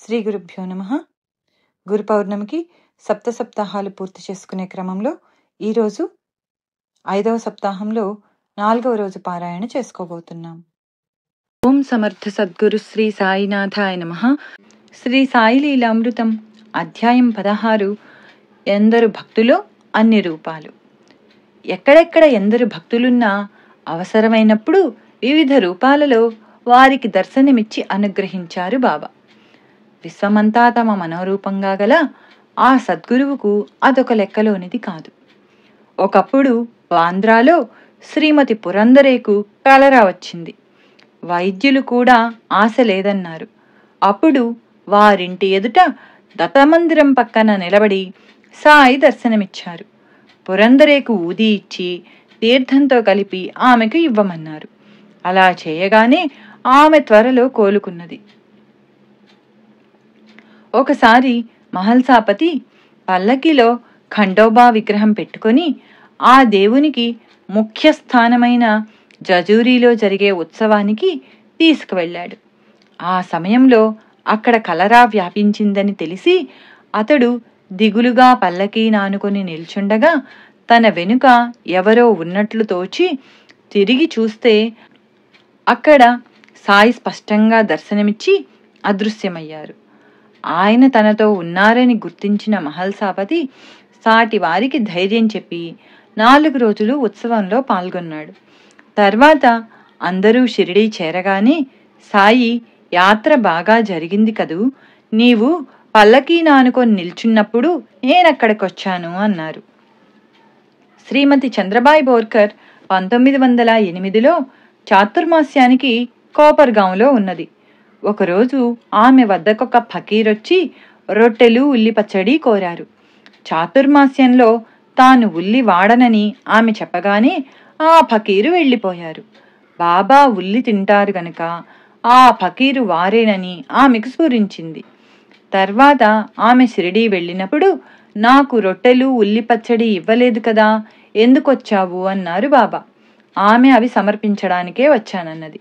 శ్రీ గురుభ్యో నమః. గురు పౌర్ణమికి సప్తాహాలు పూర్తి చేసుకునే క్రమంలో ఈరోజు 5వ సప్తాహంలో 4వ రోజు పారాయణ చేసుకోబోతున్నాం. ఓం సమర్థ సద్గురు శ్రీ సాయినాథాయ నమః. శ్రీ సాయి లీలామృతం అధ్యాయం 16. ఎందరు భక్తులో అన్ని రూపాలు. ఎక్కడెక్కడ ఎందరు భక్తులున్నా అవసరమైనప్పుడు వివిధ రూపాలలో వారికి దర్శనమిచ్చి అనుగ్రహించారు బాబా. విశ్వమంతా తమ మనోరూపంగా గల ఆ సద్గురువుకు అదొక లెక్కలోనిది కాదు. ఒకప్పుడు ఆంధ్రాలో శ్రీమతి పురందరేకు కలరా వచ్చింది. వైద్యులు కూడా ఆశ లేదన్నారు. అప్పుడు వారింటి ఎదుట దత్తమందిరం పక్కన నిలబడి సాయి దర్శనమిచ్చారు. పురందరేకు ఊది ఇచ్చి తీర్థంతో కలిపి ఆమెకు ఇవ్వమన్నారు. అలా చేయగానే ఆమె త్వరలో కోలుకున్నది. ఒకసారి మహల్సాపతి పల్లకిలో ఖండోబా విగ్రహం పెట్టుకొని ఆ దేవునికి ముఖ్య స్థానమైన జజూరీలో జరిగే ఉత్సవానికి తీసుకువెళ్ళాడు. ఆ సమయంలో అక్కడ కలరా వ్యాపించిందని తెలిసి అతడు దిగులుగా పల్లకీ నానుకొని నిల్చుండగా తన వెనుక ఎవరో ఉన్నట్లు తోచి తిరిగి చూస్తే అక్కడ సాయి స్పష్టంగా దర్శనమిచ్చి అదృశ్యమయ్యారు. ఆయన తనతో ఉన్నారని గుర్తించిన మహల్సాపతి సాటి వారికి ధైర్యం చెప్పి 4 రోజులు ఉత్సవంలో పాల్గొన్నాడు. తర్వాత అందరూ షిరిడీ చేరగానే సాయి, యాత్ర బాగా జరిగింది కదూ, నీవు పల్లకీ నానుకొని నిల్చున్నప్పుడు నేనక్కడికొచ్చాను అన్నారు. శ్రీమతి చంద్రబాయి బోర్కర్ 1908లో చాతుర్మాస్యానికి కోపర్గాంలో ఉన్నది. ఒకరోజు ఆమె వద్దకొక ఫకీరొచ్చి రొట్టెలు ఉల్లి పచ్చడి కోరారు. చాతుర్మాస్యంలో తాను ఉల్లి వాడనని ఆమె చెప్పగానే ఆ ఫకీరు వెళ్ళిపోయారు. బాబా ఉల్లి తింటారు గనుక ఆ ఫకీరు వారేనని ఆమెకు స్ఫురించింది. తర్వాత ఆమె షిరిడీ వెళ్ళినప్పుడు నాకు రొట్టెలు ఉల్లి పచ్చడి ఇవ్వలేదు కదా, ఎందుకొచ్చావు అన్నారు బాబా. ఆమె అవి సమర్పించడానికే వచ్చానన్నది.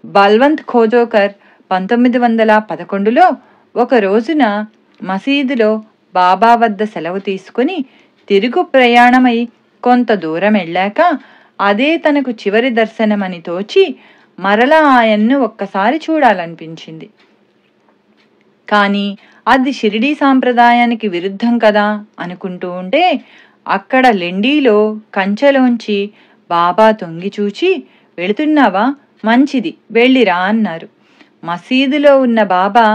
బల్వంత్ ఖోజోకర్ 1911లో ఒక రోజున మసీదులో బాబా వద్ద సెలవు తీసుకుని తిరుగు ప్రయాణమై కొంత దూరం వెళ్ళాక అదే తనకు చివరి దర్శనమని తోచి మరలా ఆయన్ను ఒక్కసారి చూడాలనిపించింది. కానీ అది షిరిడీ సాంప్రదాయానికి విరుద్ధం కదా అనుకుంటూ ఉంటే అక్కడ లెండీలో కంచెలోంచి బాబా తొంగి చూచి, వెళుతున్నావా, మంచిది, వెళ్ళిరా అన్నారు. మసీదులో ఉన్న బాబా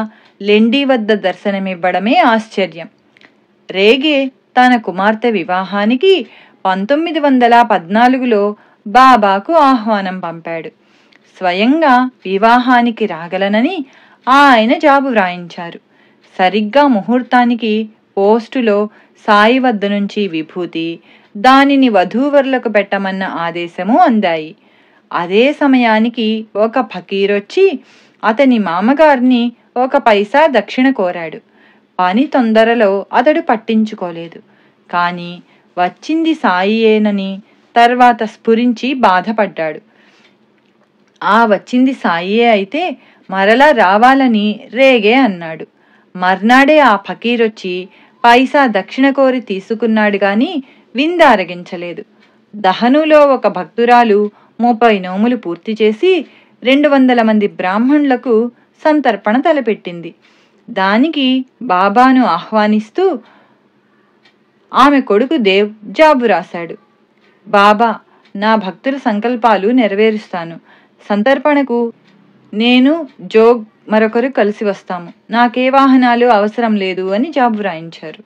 లెండీ వద్ద దర్శనమివ్వడమే ఆశ్చర్యం. రేగే తన కుమార్తె వివాహానికి 1914లో బాబాకు ఆహ్వానం పంపాడు. స్వయంగా వివాహానికి రాగలనని ఆయన జాబు వ్రాయించారు. సరిగ్గా ముహూర్తానికి పోస్టులో సాయి వద్ద నుంచి విభూతి, దానిని వధూవరులకు పెట్టమన్న ఆదేశము అందాయి. అదే సమయానికి ఒక ఫకీరొచ్చి అతని మామగారిని 1 పైసా దక్షిణ కోరాడు. పని తొందరలో అతడు పట్టించుకోలేదు. కానీ వచ్చింది సాయియేనని తర్వాత స్ఫురించి బాధపడ్డాడు. ఆ వచ్చింది సాయియే అయితే మరలా రావాలని రేగే అన్నాడు. మర్నాడే ఆ ఫకీరొచ్చి పైసా దక్షిణ కోరి తీసుకున్నాడు గాని విందారగించలేదు. దహనులో ఒక భక్తురాలు 30 నోములు పూర్తి చేసి 200 మంది బ్రాహ్మణులకు సంతర్పణ తలపెట్టింది. దానికి బాబాను ఆహ్వానిస్తూ ఆమె కొడుకు దేవ్ జాబు రాశాడు. బాబా, నా భక్తుల సంకల్పాలు నెరవేరుస్తాను. సంతర్పణకు నేను జోగ్ మరొకరు కలిసి వస్తాము. నాకే వాహనాలు అవసరం లేదు అని జాబు రాయించారు.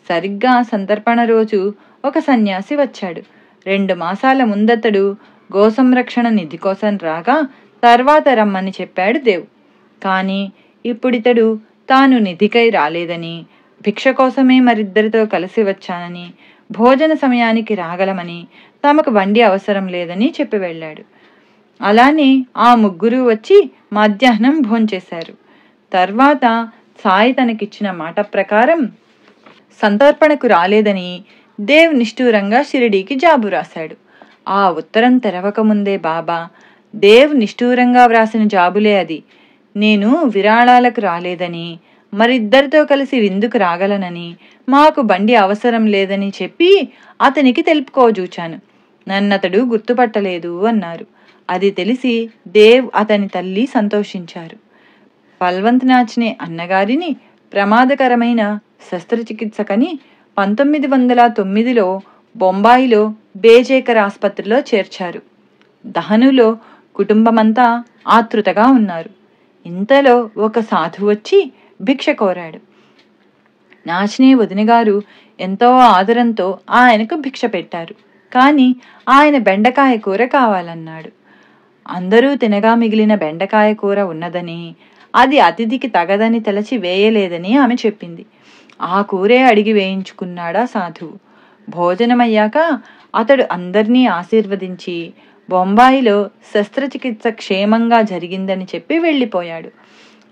సరిగ్గా సంతర్పణ రోజు ఒక సన్యాసి వచ్చాడు. 2 మాసాల ముందతడు గోసంరక్షణ నిధి కోసం రాగా తర్వాత రమ్మని చెప్పాడు దేవ్. కానీ ఇప్పుడితడు తాను నిధికై రాలేదని, భిక్ష కోసమే మరిద్దరితో కలిసి వచ్చానని, భోజన సమయానికి రాగలమని, తమకు బండి అవసరం లేదని చెప్పి వెళ్ళాడు. అలానే ఆ ముగ్గురు వచ్చి మధ్యాహ్నం భోంచేశారు. తర్వాత సాయి తనకిచ్చిన మాట ప్రకారం సంతర్పణకు రాలేదని దేవ్ నిష్ఠూరంగా షిరిడీకి జాబు రాశాడు. ఆ ఉత్తరం తెరవకముందే బాబా, దేవ్ నిష్ఠూరంగా వ్రాసిన జాబులే అది, నేను విరాళాలకు రాలేదని, మరిద్దరితో కలిసి విందుకు రాగలనని, మాకు బండి అవసరం లేదని చెప్పి అతనికి తెలుపుకోజూచాను. నన్నతడు గుర్తుపట్టలేదు అన్నారు. అది తెలిసి దేవ్, అతని తల్లి సంతోషించారు. బల్వంత్ నాచ్నే అన్నగారిని ప్రమాదకరమైన శస్త్రచికిత్సకని 1909లో బొంబాయిలో బేజేకర్ ఆసుపత్రిలో చేర్చారు. దహనులో కుటుంబమంతా ఆతృతగా ఉన్నారు. ఇంతలో ఒక సాధువు వచ్చి భిక్ష కోరాడు. నాచ్నే వదినగారు ఎంతో ఆదరంతో ఆయనకు భిక్ష పెట్టారు. కాని ఆయన బెండకాయ కూర కావాలన్నాడు. అందరూ తినగా మిగిలిన బెండకాయ కూర ఉన్నదని, అది అతిథికి తగదని తలచి వేయలేదని ఆమె చెప్పింది. ఆ కూరే అడిగి వేయించుకున్నాడా సాధువు. భోజనమయ్యాక అతడు అందర్నీ ఆశీర్వదించి బొంబాయిలో శస్త్రచికిత్స క్షేమంగా జరిగిందని చెప్పి వెళ్ళిపోయాడు.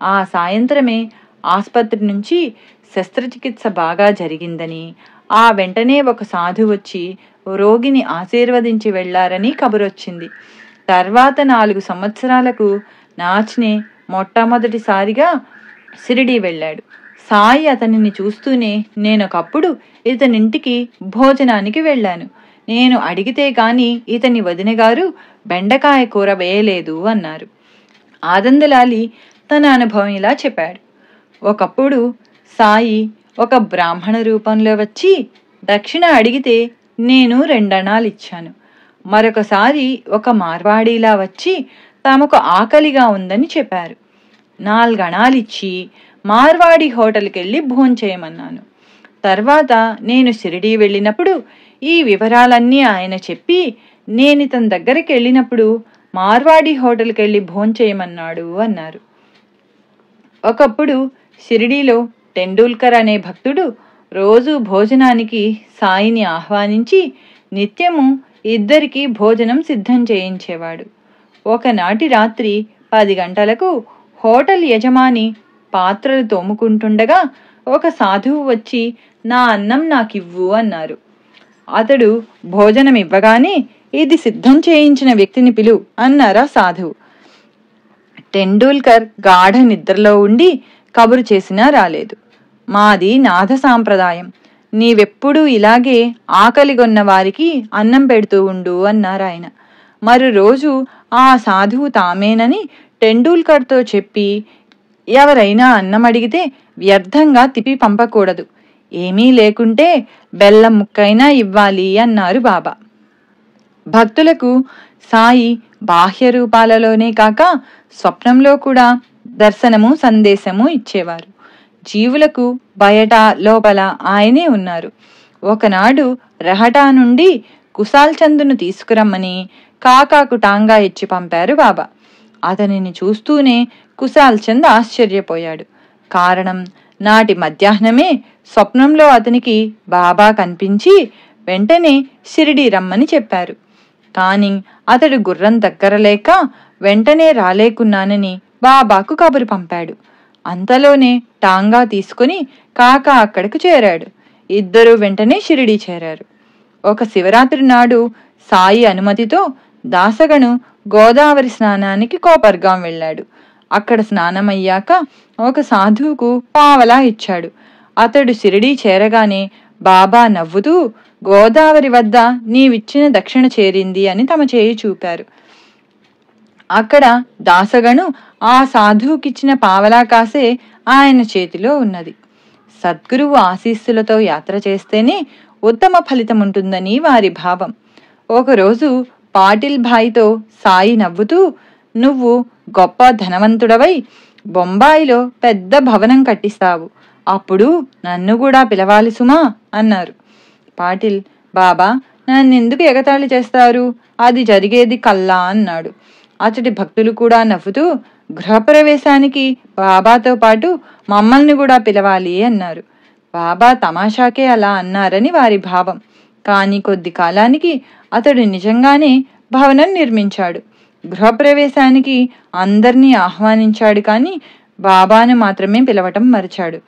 ఆ సాయంత్రమే ఆసుపత్రి నుంచి శస్త్రచికిత్స బాగా జరిగిందని, ఆ వెంటనే ఒక సాధువు వచ్చి రోగిని ఆశీర్వదించి వెళ్లారని కబురొచ్చింది. తర్వాత 4 సంవత్సరాలకు నాచ్నే మొట్టమొదటిసారిగా షిరిడీ వెళ్ళాడు. సాయి అతనిని చూస్తూనే, నేనొకప్పుడు ఇతనింటికి భోజనానికి వెళ్ళాను. నేను అడిగితే కాని ఇతని వదినగారు బెండకాయ కూర వేయలేదు అన్నారు. ఆనందలాలి తన అనుభవం ఇలా చెప్పాడు. ఒకప్పుడు సాయి ఒక బ్రాహ్మణ రూపంలో వచ్చి దక్షిణ అడిగితే నేను 2 అణాలు ఇచ్చాను. మరొకసారి ఒక మార్వాడీలా వచ్చి తమకు ఆకలిగా ఉందని చెప్పారు. 4 అణాలిచ్చి మార్వాడి హోటల్కెళ్ళి భోంచేయమన్నాను. తర్వాత నేను షిరిడీ వెళ్ళినప్పుడు ఈ వివరాలన్నీ ఆయన చెప్పి, నేనితని దగ్గరికి వెళ్ళినప్పుడు మార్వాడి హోటల్కెళ్ళి భోంచేయమన్నాడు అన్నారు. ఒకప్పుడు షిరిడీలో టెండూల్కర్ అనే భక్తుడు రోజు భోజనానికి సాయిని ఆహ్వానించి నిత్యము ఇద్దరికీ భోజనం సిద్ధం చేయించేవాడు. ఒకనాటి రాత్రి 10 గంటలకు హోటల్ యజమాని పాత్రలు తోముకుంటుండగా ఒక సాధువు వచ్చి, నా అన్నం నాకివ్వు అన్నారు. అతడు భోజనం ఇవ్వగానే, ఇది సిద్ధం చేయించిన వ్యక్తిని పిలు అన్నారా సాధువు. టెండూల్కర్ గాఢ నిద్రలో ఉండి కబురు చేసినా రాలేదు. మాది నాథ సాంప్రదాయం, నీవెప్పుడూ ఇలాగే ఆకలిగొన్న వారికి అన్నం పెడుతూ ఉండు అన్నారాయన. మరో రోజు ఆ సాధువు తామేనని టెండూల్కర్తో చెప్పి, ఎవరైనా అన్నం అడిగితే వ్యర్థంగా తిప్పి పంపకూడదు, ఏమీ లేకుంటే బెల్లం ముక్కైనా ఇవ్వాలి అన్నారు బాబా. భక్తులకు సాయి బాహ్య రూపాలలోనే కాక స్వప్నంలో కూడా దర్శనము, సందేశము ఇచ్చేవారు. జీవులకు బయట లోపల ఆయనే ఉన్నారు. ఒకనాడు రహటా నుండి కుశాల్ చందును తీసుకురమ్మని కాకాకు టాంగా ఇచ్చి పంపారు బాబా. అతనిని చూస్తూనే కుశాల్ చంద్ ఆశ్చర్యపోయాడు. కారణం, నాటి మధ్యాహ్నమే స్వప్నంలో అతనికి బాబా కనిపించి వెంటనే షిరిడీ రమ్మని చెప్పారు. కాని అతడు గుర్రం దగ్గర లేక వెంటనే రాలేకున్నానని బాబాకు కబురు పంపాడు. అంతలోనే టాంగా తీసుకుని కాకా అక్కడికి చేరాడు. ఇద్దరూ వెంటనే షిరిడీ చేరారు. ఒక శివరాత్రి నాడు సాయి అనుమతితో దాసగను గోదావరి స్నానానికి కోపర్గాం వెళ్ళాడు. అక్కడ స్నానమయ్యాక ఒక సాధువుకు పావలా ఇచ్చాడు. అతడు షిరిడీ చేరగానే బాబా నవ్వుతూ, గోదావరి వద్ద నీవిచ్చిన దక్షిణ చేరింది అని తమ చేయి చూపారు. అక్కడ దాసగను ఆ సాధువుకిచ్చిన పావలా కాసే ఆయన చేతిలో ఉన్నది. సద్గురువు ఆశీస్సులతో యాత్ర చేస్తేనే ఉత్తమ ఫలితం ఉంటుందని వారి భావం. ఒకరోజు పాటిల్ భాయ్తో సాయి నవ్వుతూ, నువ్వు గొప్ప ధనవంతుడవై బొంబాయిలో పెద్ద భవనం కట్టిస్తావు, అప్పుడు నన్ను కూడా పిలవాలి సుమా అన్నారు. పాటిల్, బాబా నన్నెందుకు ఎగతాళి చేస్తారు, అది జరిగేది కల్లా అన్నాడు. అతడి భక్తులు కూడా నవ్వుతూ, గృహప్రవేశానికి బాబాతో పాటు మమ్మల్ని కూడా పిలవాలి అన్నారు. బాబా తమాషాకే అలా అన్నారని వారి భావం. కానీ కొద్ది కాలానికి అతడు నిజంగానే భవనం నిర్మించాడు. గృహప్రవేశానికి అందర్నీ ఆహ్వానించాడు, కానీ బాబాను మాత్రమే పిలవటం మరిచాడు.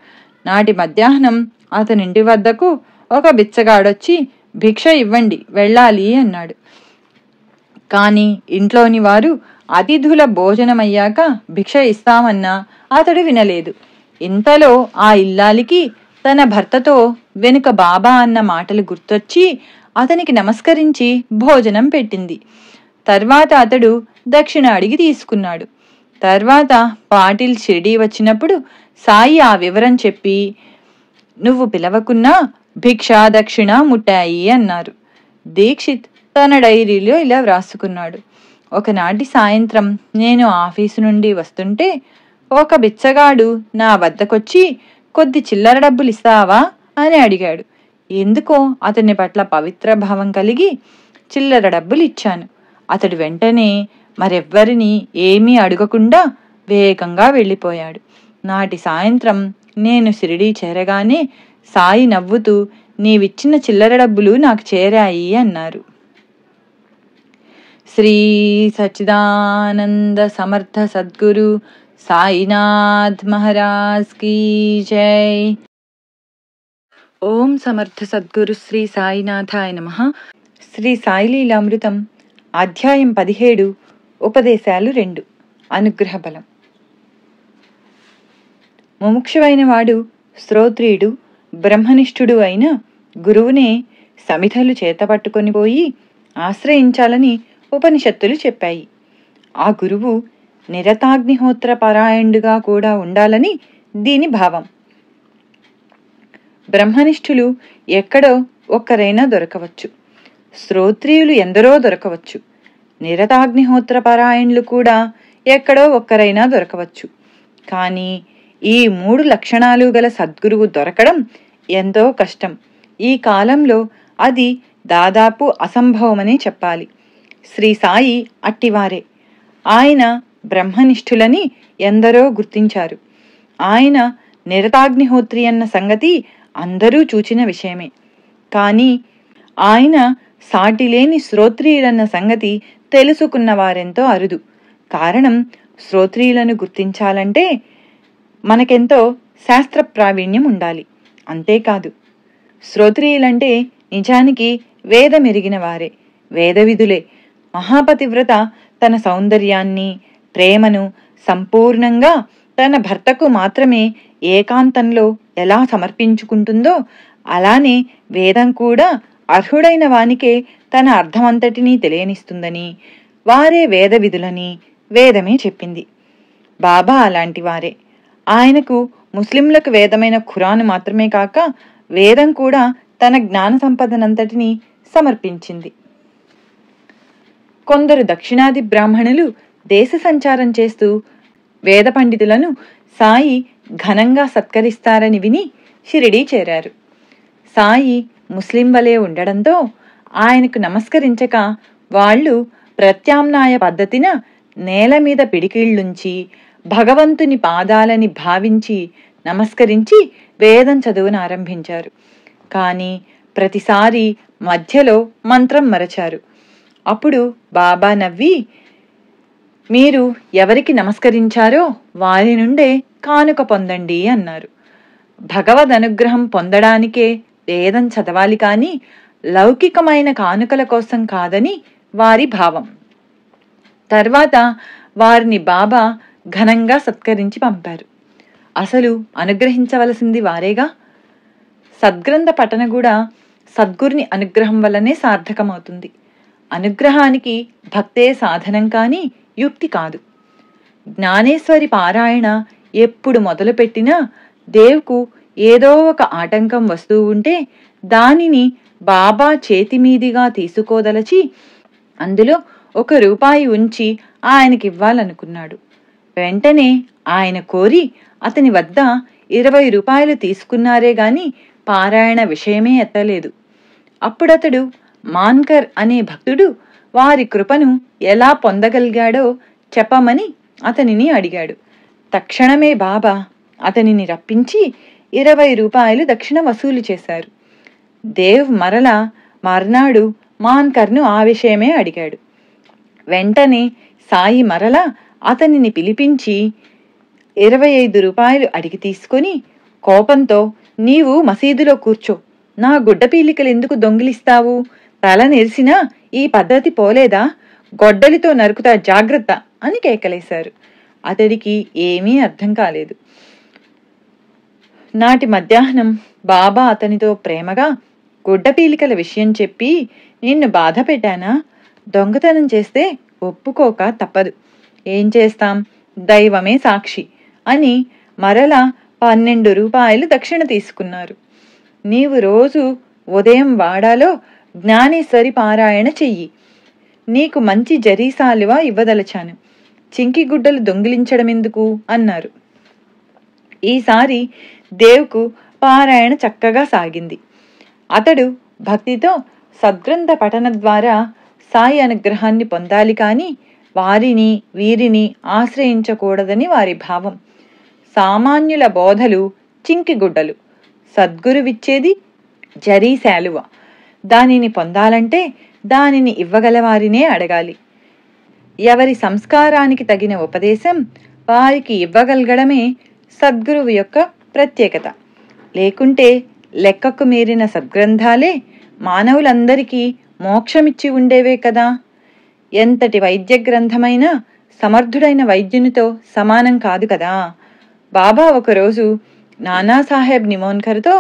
నాటి మధ్యాహ్నం అతనింటి వద్దకు ఒక బిచ్చగాడొచ్చి, భిక్ష ఇవ్వండి వెళ్ళాలి అన్నాడు. కాని ఇంట్లోని వారు అతిథుల భోజనమయ్యాక భిక్ష ఇస్తామన్నా అతడు వినలేదు. ఇంతలో ఆ ఇల్లాలికి తన భర్తతో వెనుక బాబా అన్న మాటలు గుర్తొచ్చి అతనికి నమస్కరించి భోజనం పెట్టింది. తర్వాత అతడు దక్షిణ అడిగి తీసుకున్నాడు. తర్వాత పాటిల్ షిరిడీ వచ్చినప్పుడు సాయి ఆ వివరం చెప్పి, నువ్వు పిలవకున్నా భిక్షా దక్షిణ ముట్టాయి అన్నారు. దీక్షిత్ తన డైరీలో ఇలా వ్రాసుకున్నాడు. ఒకనాటి సాయంత్రం నేను ఆఫీసు నుండి వస్తుంటే ఒక బిచ్చగాడు నా వద్దకొచ్చి కొద్ది చిల్లర డబ్బులు ఇస్తావా అని అడిగాడు. ఎందుకో అతని పట్ల పవిత్ర భావం కలిగి చిల్లర డబ్బులు ఇచ్చాను. అతడు వెంటనే మరెవ్వరినీ ఏమీ అడగకుండా వేగంగా వెళ్ళిపోయాడు. నాటి సాయంత్రం నేను షిరిడీ చేరగానే సాయి నవ్వుతూ నీవిచ్చిన చిల్లర డబ్బులు నాకు చేరాయి అన్నారు. శ్రీ సచ్చిదానంద సమర్థ సద్గురు సాయినాథ్ మహారాజ్ కీ జై. ఓం సమర్థ సద్గురు శ్రీ సాయినాథాయ నమః. శ్రీ సాయిలీలామృతం అధ్యాయం 17 ఉపదేశాలు 2 అనుగ్రహ బలం. ముముక్షువైన వాడు శ్రోత్రియుడు బ్రహ్మనిష్ఠుడు అయిన గురువునే సమిధలు చేతపట్టుకొని పోయి ఆశ్రయించాలని ఉపనిషత్తులు చెప్పాయి. ఆ గురువు నిరతాగ్నిహోత్ర పరాయణుడుగా కూడా ఉండాలని దీని భావం. బ్రహ్మనిష్ఠులు ఎక్కడో ఒక్కరైనా దొరకవచ్చు, శ్రోత్రియులు ఎందరో దొరకవచ్చు, నిరతాగ్నిహోత్ర పరాయణులు కూడా ఎక్కడో ఒక్కరైనా దొరకవచ్చు. కానీ ఈ 3 లక్షణాలు గల సద్గురువు దొరకడం ఎంతో కష్టం. ఈ కాలంలో అది దాదాపు అసంభవమనే చెప్పాలి. శ్రీ సాయి అట్టివారే. ఆయన బ్రహ్మనిష్ఠులని ఎందరో గుర్తించారు. ఆయన నిరతాగ్నిహోత్రి అన్న సంగతి అందరూ చూచిన విషయమే. కానీ ఆయన సాటిలేని శ్రోత్రియులన్న సంగతి తెలుసుకున్న వారెంతో అరుదు. కారణం, శ్రోత్రియులను గుర్తించాలంటే మనకెంతో శాస్త్ర ప్రావీణ్యం ఉండాలి. అంతేకాదు, శ్రోత్రియులంటే నిజానికి వేదమెరిగిన వారే, వేదవిధులే. మహాపతివ్రత తన సౌందర్యాన్ని, ప్రేమను సంపూర్ణంగా తన భర్తకు మాత్రమే ఏకాంతంలో ఎలా సమర్పించుకుంటుందో అలానే వేదం కూడా అర్హుడైన వానికే తన అర్థమంతటినీ తెలియనిస్తుందని, వారే వేద విధులని వేదమే చెప్పింది. బాబా అలాంటి వారే. ఆయనకు ముస్లింలకు వేదమైన ఖురాను మాత్రమే కాక వేదం కూడా తన జ్ఞాన సంపదనంతటినీ సమర్పించింది. కొందరు దక్షిణాది బ్రాహ్మణులు దేశ సంచారం చేస్తూ వేద పండితులను సాయి ఘనంగా సత్కరిస్తారని విని షిరిడీ చేరారు. సాయి ముస్లిం వలె ఉండడంతో ఆయనకు నమస్కరించక వాళ్ళు ప్రత్యామ్నాయ పద్ధతిన నేల మీద పిడికిళ్లుంచి భగవంతుని పాదాలని భావించి నమస్కరించి వేదం చదువునారంభించారు. కానీ ప్రతిసారి మధ్యలో మంత్రం మరచారు. అప్పుడు బాబా నవ్వి, మీరు ఎవరికి నమస్కరించారో వారి నుండే కానుక పొందండి అన్నారు. భగవద్ అనుగ్రహం పొందడానికే వేదం చదవాలి కానీ లౌకికమైన కానుకల కోసం కాదని వారి భావం. తర్వాత వారిని బాబా ఘనంగా సత్కరించి పంపారు. అసలు అనుగ్రహించవలసింది వారేగా. సద్గ్రంథ పఠన కూడా సద్గురుని అనుగ్రహం వల్లనే సార్థకమవుతుంది. అనుగ్రహానికి భక్తే సాధనం కానీ యుక్తి కాదు. జ్ఞానేశ్వరి పారాయణ ఎప్పుడు మొదలుపెట్టినా దేవుకు ఏదో ఒక ఆటంకం వస్తూ ఉంటే దానిని బాబా చేతిమీదిగా తీసుకోదలచి అందులో ₹1 ఉంచి ఆయనకివ్వాలనుకున్నాడు. వెంటనే ఆయన కోరి అతని వద్ద ₹20 తీసుకున్నారే గాని పారాయణ విషయమే ఎత్తలేదు. అప్పుడతడు మాన్కర్ అనే భక్తుడు వారి కృపను ఎలా పొందగలిగాడో చెప్పమని అతనిని అడిగాడు. తక్షణమే బాబా అతనిని రప్పించి ₹20 దక్షిణ వసూలు చేశారు. దేవ్ మర్నాడు మాన్కర్ను ఆ విషయమే అడిగాడు. వెంటనే సాయి మరలా అతనిని పిలిపించి ₹25 అడిగి తీసుకొని కోపంతో, నీవు మసీదులో కూర్చో, నా గుడ్డపీలికలెందుకు దొంగిలిస్తావు? తల నెరిసినా ఈ పద్ధతి పోలేదా? గొడ్డలితో నరుకుతా, జాగ్రత్త అని కేకలేశారు. అతడికి ఏమీ అర్థం కాలేదు. నాటి మధ్యాహ్నం బాబా అతనితో ప్రేమగా గుడ్డపీలికల విషయం చెప్పి, నిన్ను బాధ పెట్టానా? దొంగతనం చేస్తే ఒప్పుకోక తప్పదు. ఏం చేస్తాం, దైవమే సాక్షి అని మరలా 12 రూపాయలు దక్షిణ తీసుకున్నారు. నీవు రోజు ఉదయం వాడాలో జ్ఞానేశ్వరి పారాయణ చెయ్యి. నీకు మంచి జరీసాలువా ఇవ్వదలచాను. చింకిగుడ్డలు దొంగిలించడమెందుకు అన్నారు. ఈసారి దేవుకు పారాయణ చక్కగా సాగింది. అతడు భక్తితో సద్గ్రంథ పఠన ద్వారా సాయి అనుగ్రహాన్ని పొందాలి కాని వారిని వీరిని ఆశ్రయించకూడదని వారి భావం. సామాన్యుల బోధలు చింకిగుడ్డలు, సద్గురువిచ్చేది జరీ శాలువ. దానిని పొందాలంటే దానిని ఇవ్వగలవారినే అడగాలి. ఎవరి సంస్కారానికి తగిన ఉపదేశం వారికి ఇవ్వగలగడమే సద్గురువు యొక్క ప్రత్యేకత. లేకుంటే లెక్కకు మీరిన సద్గ్రంథాలే మానవులందరికీ మోక్షమిచ్చి ఉండేవే కదా. ఎంతటి వైద్య గ్రంథమైనా సమర్థుడైన వైద్యునితో సమానం కాదు కదా. బాబా ఒకరోజు నానాసాహెబ్ నిమోన్కర్తో,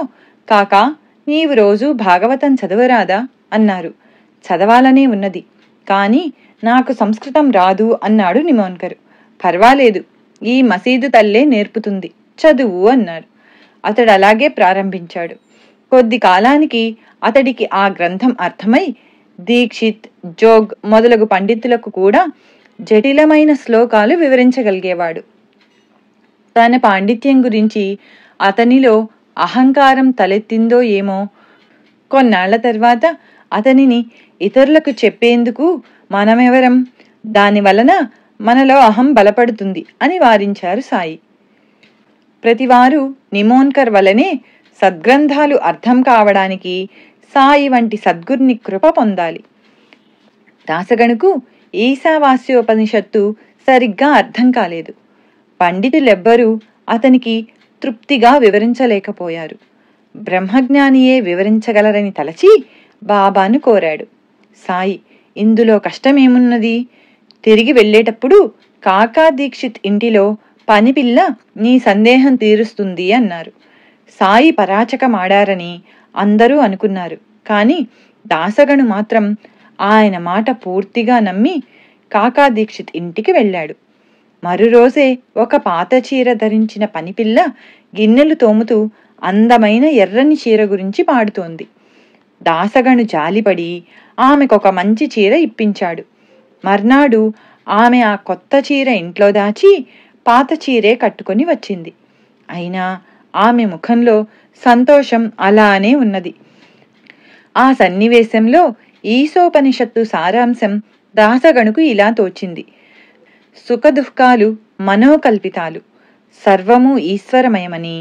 కాకా, నీవు రోజు భాగవతం చదవరాదా అన్నారు. చదవాలనే ఉన్నది, కానీ నాకు సంస్కృతం రాదు అన్నాడు నిమోన్కర్. పర్వాలేదు, ఈ మసీదు తల్లే నేర్పుతుంది, చదువు అన్నాడు. అతడు అలాగే ప్రారంభించాడు. కొద్ది కాలానికి అతడికి ఆ గ్రంథం అర్థమై దీక్షిత్, జోగ్ మొదలగు పండితులకు కూడా జటిలమైన శ్లోకాలు వివరించగలిగేవాడు. తన పాండిత్యం గురించి అతనిలో అహంకారం తలెత్తిందో ఏమో. కొన్నాళ్ల తర్వాత అతనిని ఇతరులకు చెప్పేందుకు మనమెవరం, దానివలన మనలో అహం బలపడుతుంది అని వారించారు సాయి. ప్రతివారు నిమోన్కర్ వలనే సద్గ్రంథాలు అర్థం కావడానికి సాయి వంటి సద్గురుని కృప పొందాలి. దాసగణుకు ఈశావాస్యోపనిషత్తు సరిగ్గా అర్థం కాలేదు. పండితులెవ్వరూ అతనికి తృప్తిగా వివరించలేకపోయారు. బ్రహ్మజ్ఞానియే వివరించగలరని తలచి బాబాను కోరాడు. సాయి, ఇందులో కష్టమేమున్నది? తిరిగి వెళ్ళేటప్పుడు కాకా దీక్షిత్ ఇంటిలో పనిపిల్ల నీ సందేహం తీరుస్తుంది అన్నారు. సాయి పరాచకమాడారని అందరూ అనుకున్నారు. కాని దాసగను మాత్రం ఆయన మాట పూర్తిగా నమ్మి కాకా దీక్షిత్ ఇంటికి వెళ్ళాడు. మరురోజే ఒక పాత చీర ధరించిన పనిపిల్ల గిన్నెలు తోముతూ అందమైన ఎర్రని చీర గురించి పాడుతోంది. దాసగను జాలిపడి ఆమెకొక మంచి చీర ఇప్పించాడు. మర్నాడు ఆమె ఆ కొత్త చీర ఇంట్లో దాచి పాత చీరే కట్టుకొని వచ్చింది. అయినా ఆమె ముఖంలో సంతోషం అలానే ఉన్నది. ఆ సన్నివేశంలో ఈశోపనిషత్తు సారాంశం దాసగణుకు ఇలా తోచింది: సుఖదుఃఖాలు మనోకల్పితాలు, సర్వము ఈశ్వరమయమని,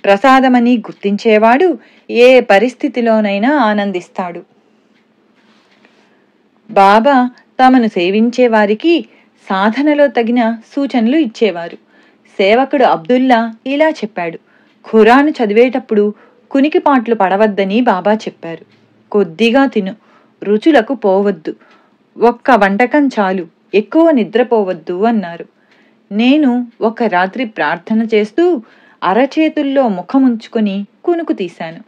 ప్రసాదమని గుర్తించేవాడు ఏ పరిస్థితిలోనైనా ఆనందిస్తాడు. బాబా తమను సేవించే వారికి సాధనలో తగిన సూచనలు ఇచ్చేవారు. సేవకుడు అబ్దుల్లా ఇలా చెప్పాడు: ఖురాను చదివేటప్పుడు కునికిపాట్లు పడవద్దని బాబా చెప్పారు. కొద్దిగా తిను, రుచులకు పోవద్దు, ఒక్క వంటకం చాలు, ఎక్కువ నిద్రపోవద్దు అన్నారు. నేను ఒక రాత్రి ప్రార్థన చేస్తూ అరచేతుల్లో ముఖముంచుకొని కునుకు తీశాను.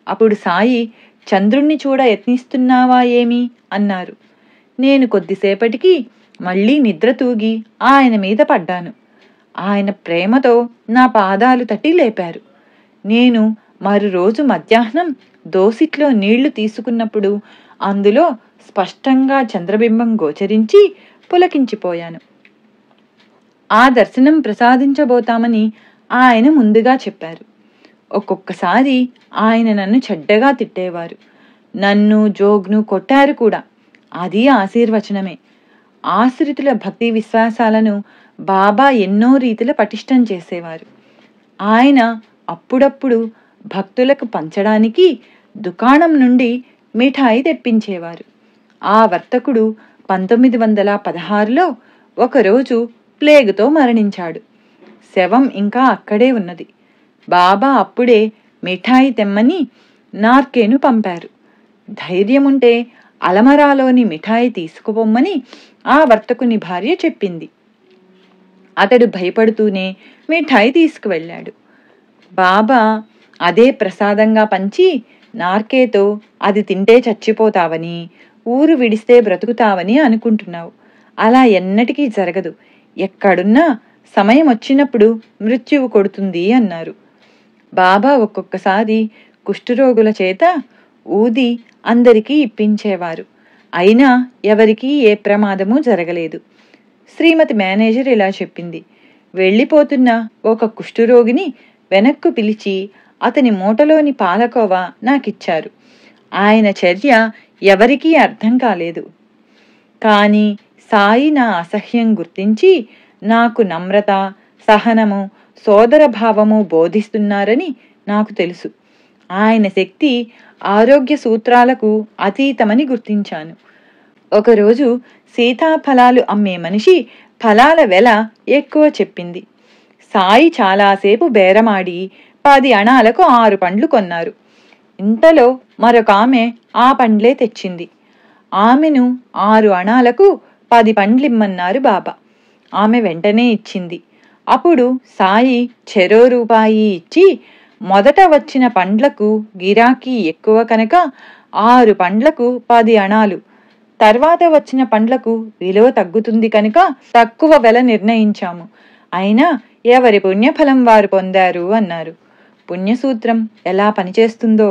అప్పుడు సాయి, చంద్రుణ్ణి చూడ యత్నిస్తున్నావా ఏమి అన్నారు. నేను కొద్దిసేపటికి మళ్లీ నిద్ర తూగి ఆయన మీద పడ్డాను. ఆయన ప్రేమతో నా పాదాలు తట్టి లేపారు. నేను మరురోజు మధ్యాహ్నం దోసిట్లో నీళ్లు తీసుకున్నప్పుడు అందులో స్పష్టంగా చంద్రబింబం గోచరించి పులకించిపోయాను. ఆ దర్శనం ప్రసాదించబోతామని ఆయన ముందుగా చెప్పారు. ఒక్కొక్కసారి ఆయన నన్ను చెడ్డగా తిట్టేవారు. నన్ను, జోగ్ను కొట్టారు కూడా. అది ఆశీర్వచనమే. ఆశ్రితుల భక్తి విశ్వాసాలను బాబా ఎన్నో రీతిలో పటిష్టం చేసేవారు. ఆయన అప్పుడప్పుడు భక్తులకు పంచడానికి దుకాణం నుండి మిఠాయి తెప్పించేవారు. ఆ వర్తకుడు 1916లో ఒకరోజు ప్లేగుతో మరణించాడు. శవం ఇంకా అక్కడే ఉన్నది. బాబా అప్పుడే మిఠాయి తెమ్మని నార్కేను పంపారు. ధైర్యముంటే అలమరాలోని మిఠాయి తీసుకుపోమ్మని ఆ వర్తకుని భార్య చెప్పింది. అతడు భయపడుతూనే మిఠాయి తీసుకువెళ్ళాడు. బాబా అదే ప్రసాదంగా పంచి నార్కేతో అది తింటే చచ్చిపోతావని, ఊరు విడిస్తే బ్రతుకుతావని అనుకుంటున్నావు. అలా ఎన్నటికీ జరగదు. ఎక్కడున్నా సమయం వచ్చినప్పుడు మృత్యువు కొడుతుంది అన్నారు. బాబా ఒక్కొక్కసారి కుష్ఠరోగుల చేత ఊది అందరికీ ఇప్పించేవారు. అయినా ఎవరికీ ఏ ప్రమాదమూ జరగలేదు. శ్రీమతి మేనేజర్ ఇలా చెప్పింది. వెళ్ళిపోతున్న ఒక కుష్ఠరోగిని వెనక్కు పిలిచి అతని మూటలోని పాలకోవా నాకిచ్చారు. ఆయన చర్య ఎవరికీ అర్థం కాలేదు. కానీ సాయి నా అసహ్యం గుర్తించి నాకు నమ్రత, సహనము, సోదరభావము బోధిస్తున్నారని నాకు తెలుసు. ఆయన శక్తి ఆరోగ్య సూత్రాలకు అతీతమని గుర్తించాను. ఒకరోజు సీతాఫలాలు అమ్మే మనిషి ఫలాల వెల ఎక్కువ చెప్పింది. సాయి చాలాసేపు బేరమాడి 10 అణాలకు 6 పండ్లు కొన్నారు. ఇంతలో మరొక ఆమె ఆ పండ్లే తెచ్చింది. ఆమెను 6 అణాలకు 10 పండ్లిమ్మన్నారు బాబా. ఆమె వెంటనే ఇచ్చింది. అప్పుడు సాయి చెరో రూపాయి ఇచ్చి, మొదట వచ్చిన పండ్లకు గిరాకీ ఎక్కువ కనుక 6 పండ్లకు 10 అణాలు, తర్వాత వచ్చిన పండ్లకు విలువ తగ్గుతుంది కనుక తక్కువ వెల నిర్ణయించాము. అయినా ఎవరి పుణ్యఫలం వారు పొందారు అన్నారు. పుణ్యసూత్రం ఎలా పనిచేస్తుందో!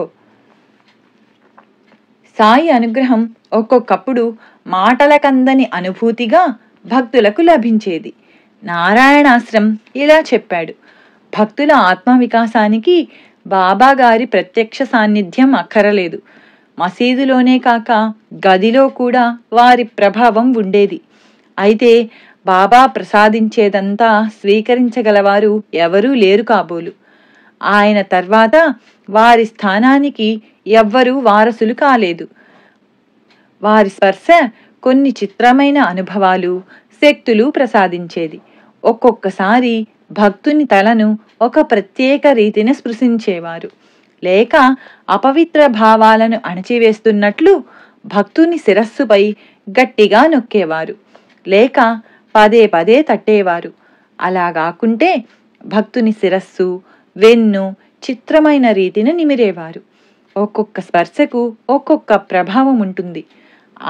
సాయి అనుగ్రహం ఒక్కొక్కప్పుడు మాటలకందని అనుభూతిగా భక్తులకు లభించేది. నారాయణాశ్రం ఇలా చెప్పాడు. భక్తుల ఆత్మవికాసానికి బాబాగారి ప్రత్యక్ష సాన్నిధ్యం అక్కరలేదు. మసీదులోనే కాక గదిలో కూడా వారి ప్రభావం ఉండేది. అయితే బాబా ప్రసాదించేదంతా స్వీకరించగలవారు ఎవరూ లేరు కాబోలు. ఆయన తర్వాత వారి స్థానానికి ఎవ్వరూ వారసులు కాలేదు. వారి స్పర్శ కొన్ని చిత్రమైన అనుభవాలు, శక్తులు ప్రసాదించేది. ఒక్కొక్కసారి భక్తుని తలను ఒక ప్రత్యేక రీతిని స్పృశించేవారు. లేక అపవిత్ర భావాలను అణచివేస్తున్నట్లు భక్తుని శిరస్సుపై గట్టిగా నొక్కేవారు. లేక పదే పదే తట్టేవారు. అలాగాకుంటే భక్తుని శిరస్సు, వెన్ను చిత్రమైన రీతిని నిమిరేవారు. ఒక్కొక్క స్పర్శకు ఒక్కొక్క ప్రభావం ఉంటుంది.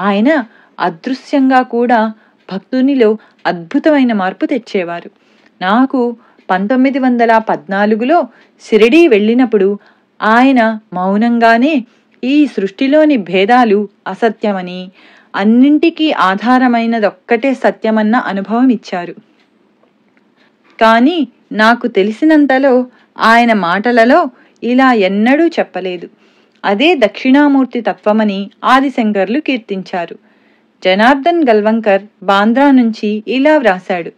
ఆయన అదృశ్యంగా కూడా భక్తునిలో అద్భుతమైన మార్పు తెచ్చేవారు. నాకు 1914లో షిరిడీ వెళ్ళినప్పుడు ఆయన మౌనంగానే ఈ సృష్టిలోని భేదాలు అసత్యమని, అన్నింటికీ ఆధారమైనదొక్కటే సత్యమన్న అనుభవం ఇచ్చారు. కానీ నాకు తెలిసినంతలో ఆయన మాటలలో ఇలా ఎన్నడూ చెప్పలేదు. అదే దక్షిణామూర్తి తత్వమని ఆదిశంకర్లు కీర్తించారు. జనార్దన్ గల్వంకర్ బాంద్రా నుంచి ఇలా వ్రాశాడు.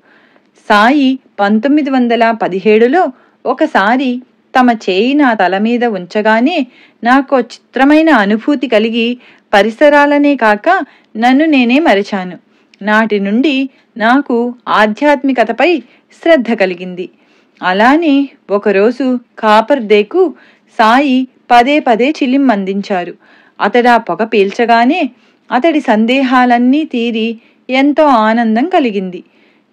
సాయి 1917లో ఒకసారి తమ చేయి నా తల మీద ఉంచగానే నాకో చిత్రమైన అనుభూతి కలిగి పరిసరాలనే కాక నన్ను నేనే మరిచాను. నాటి నుండి నాకు ఆధ్యాత్మికతపై శ్రద్ధ కలిగింది. అలానే ఒకరోజు కాపర్దేకు సాయి పదే పదే చిలిం అందించారు. అతడా పొగ పీల్చగానే అతడి సందేహాలన్నీ తీరి ఎంతో ఆనందం కలిగింది.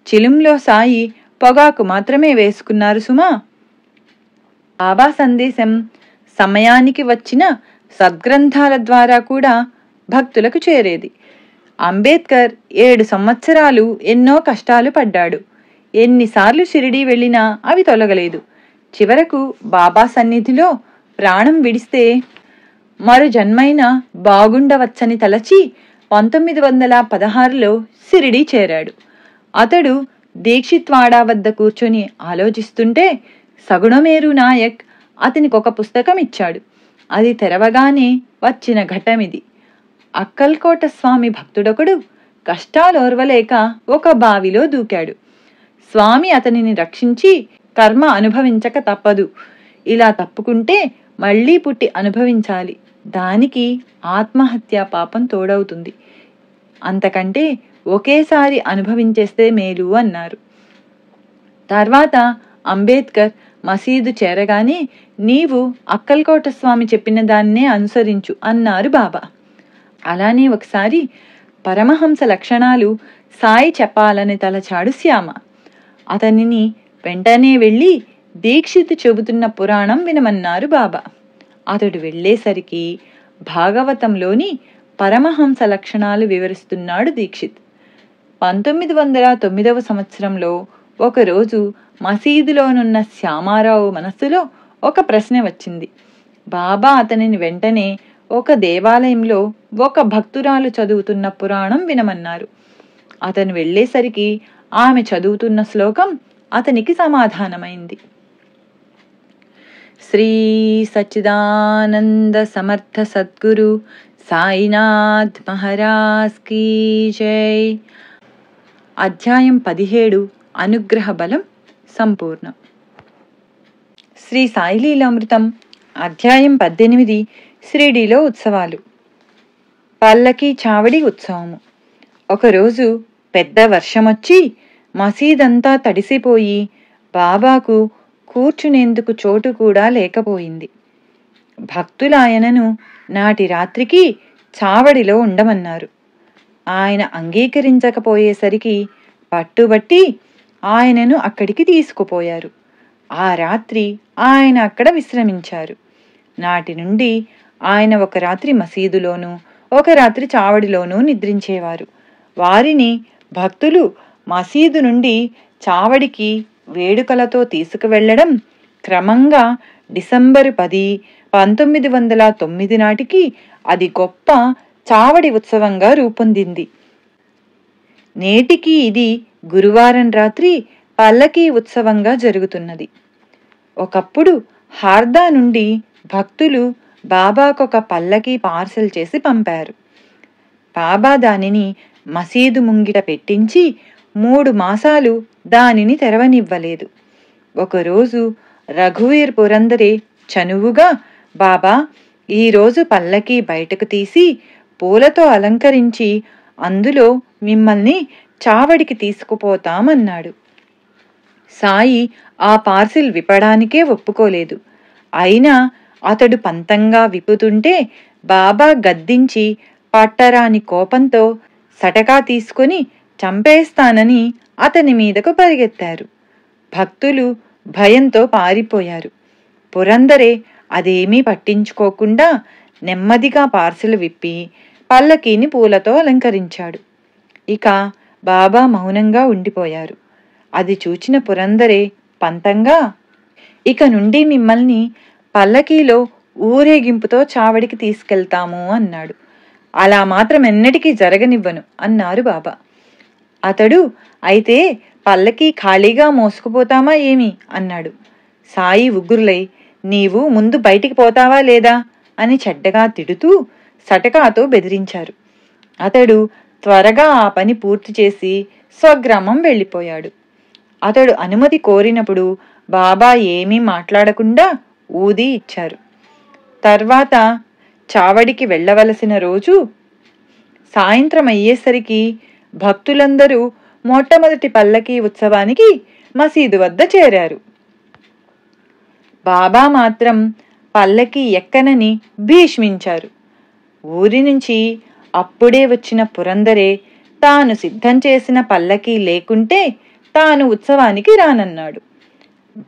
చిలుంలో సాయి పొగాకు మాత్రమే వేసుకున్నారు సుమా. బాబా సందేశం సమయానికి వచ్చిన సద్గ్రంథాల ద్వారా కూడా భక్తులకు చేరేది. అంబేద్కర్ 7 సంవత్సరాలు ఎన్నో కష్టాలు పడ్డాడు. ఎన్నిసార్లు షిరిడీ వెళ్ళినా అవి తొలగలేదు. చివరకు బాబా సన్నిధిలో ప్రాణం విడిస్తే మరు జన్మైన బాగుండవచ్చని తలచి 1916లో షిరిడీ చేరాడు. అతడు దీక్షిత్వాడా వద్ద కూర్చొని ఆలోచిస్తుంటే సగుణమేరు నాయక్ అతనికి ఒక పుస్తకం ఇచ్చాడు. అది తెరవగానే వచ్చిన ఘటమిది. అక్కల్కోట స్వామి భక్తుడొకడు కష్టాలోర్వలేక ఒక బావిలో దూకాడు. స్వామి అతనిని రక్షించి కర్మ అనుభవించక తప్పదు, ఇలా తప్పుకుంటే మళ్లీ పుట్టి అనుభవించాలి, దానికి ఆత్మహత్య పాపం తోడవుతుంది, అంతకంటే ఒకేసారి అనుభవించేస్తే మేలు అన్నారు. తర్వాత అంబేద్కర్ మసీదు చేరగానే నీవు అక్కల్కోట స్వామి చెప్పిన దాన్నే అనుసరించు అన్నారు బాబా. అలానే ఒకసారి పరమహంస లక్షణాలు సాయి చెప్పాలని తలచాడు శ్యామ. అతనిని వెంటనే వెళ్ళి దీక్షిత్ చెబుతున్న పురాణం వినమన్నారు బాబా. అతడు వెళ్ళేసరికి భాగవతంలోని పరమహంస లక్షణాలు వివరిస్తున్నాడు దీక్షిత్. 1909 సంవత్సరంలో ఒకరోజు మసీదులోనున్న శ్యామారావు మనస్సులో ఒక ప్రశ్న వచ్చింది. బాబా అతనిని వెంటనే ఒక దేవాలయంలో ఒక భక్తురాలు చదువుతున్న పురాణం వినమన్నారు. అతను వెళ్ళేసరికి ఆమె చదువుతున్న శ్లోకం అతనికి సమాధానమైంది. శ్రీ సచ్చిదానంద సమర్థ సద్గురు సాయినాథ్ మహారాజ్ కీ జై. అధ్యాయం 17 అనుగ్రహ బలం సంపూర్ణం. శ్రీ సాయి లీలామృతం అధ్యాయం 18 షిరిడీలో ఉత్సవాలు. పల్లకి చావడి ఉత్సవము. ఒకరోజు పెద్ద వర్షమొచ్చి మసీదంతా తడిసిపోయి బాబాకు కూర్చునేందుకు చోటు కూడా లేకపోయింది. భక్తులాయనను నాటి రాత్రికి చావడిలో ఉండమన్నారు. ఆయన అంగీకరించకపోయేసరికి పట్టుబట్టి ఆయనను అక్కడికి తీసుకుపోయారు. ఆ రాత్రి ఆయన అక్కడ విశ్రమించారు. నాటి నుండి ఆయన ఒక రాత్రి మసీదులోనూ ఒక రాత్రి చావడిలోనూ నిద్రించేవారు. వారిని భక్తులు మసీదు నుండి చావడికి వేడుకలతో తీసుకువెళ్లడం క్రమంగా డిసెంబరు 10, 1909 నాటికి అది గొప్ప చావడి ఉత్సవంగా రూపొందింది. నేటికి ఇది గురువారం రాత్రి పల్లకీ ఉత్సవంగా జరుగుతున్నది. ఒకప్పుడు హార్దా నుండి భక్తులు బాబాకొక పల్లకీ పార్సెల్ చేసి పంపారు. బాబా దానిని మసీదు ముంగిట పెట్టించి 3 మాసాలు దానిని తెరవనివ్వలేదు. ఒకరోజు రఘువీర్ పురందరే చనువుగా, బాబా, ఈరోజు పల్లకీ బయటకు తీసి పూలతో అలంకరించి అందులో మిమ్మల్ని చావడికి తీసుకుపోతామన్నాడు. సాయి ఆ పార్సిల్ విప్పడానికే ఒప్పుకోలేదు. అయినా అతడు పంతంగా విప్పుతుంటే బాబా గద్దించి పట్టరాని కోపంతో సటకా తీసుకుని చంపేస్తానని అతని మీదకు పరిగెత్తారు. భక్తులు భయంతో పారిపోయారు. పురందరే అదేమీ పట్టించుకోకుండా నెమ్మదిగా పార్సిల్ విప్పి పల్లకీని పూలతో అలంకరించాడు. ఇక బాబా మౌనంగా ఉండిపోయారు. అది చూచిన పురందరే పంతంగా, ఇక నుండి మిమ్మల్ని పల్లకీలో ఊరేగింపుతో చావడికి తీసుకెళ్తాము అన్నాడు. అలా మాత్రం ఎన్నటికీ జరగనివ్వను అన్నారు బాబా. అతడు, అయితే పల్లకీ ఖాళీగా మోసుకుపోతామా ఏమి అన్నాడు. సాయి ఉగ్రులై, నీవు ముందు బయటికి పోతావా లేదా అని చెడ్డగా తిడుతూ సటకాతో బెదిరించారు. అతడు త్వరగా ఆ పని పూర్తి చేసి స్వగ్రామం వెళ్ళిపోయాడు. అతడు అనుమతి కోరినప్పుడు బాబా ఏమీ మాట్లాడకుండా ఊది ఇచ్చారు. తర్వాత చావడికి వెళ్ళవలసిన రోజు సాయంత్రం అయ్యేసరికి భక్తులందరూ మొట్టమొదటి పల్లకీ ఉత్సవానికి మసీదు వద్ద చేరారు. బాబా మాత్రం పల్లకీ ఎక్కనని భీష్మించారు. ఊరి నుంచి అప్పుడే వచ్చిన పురందరే తాను సిద్ధం చేసిన పల్లకీ లేకుంటే తాను ఉత్సవానికి రానన్నాడు.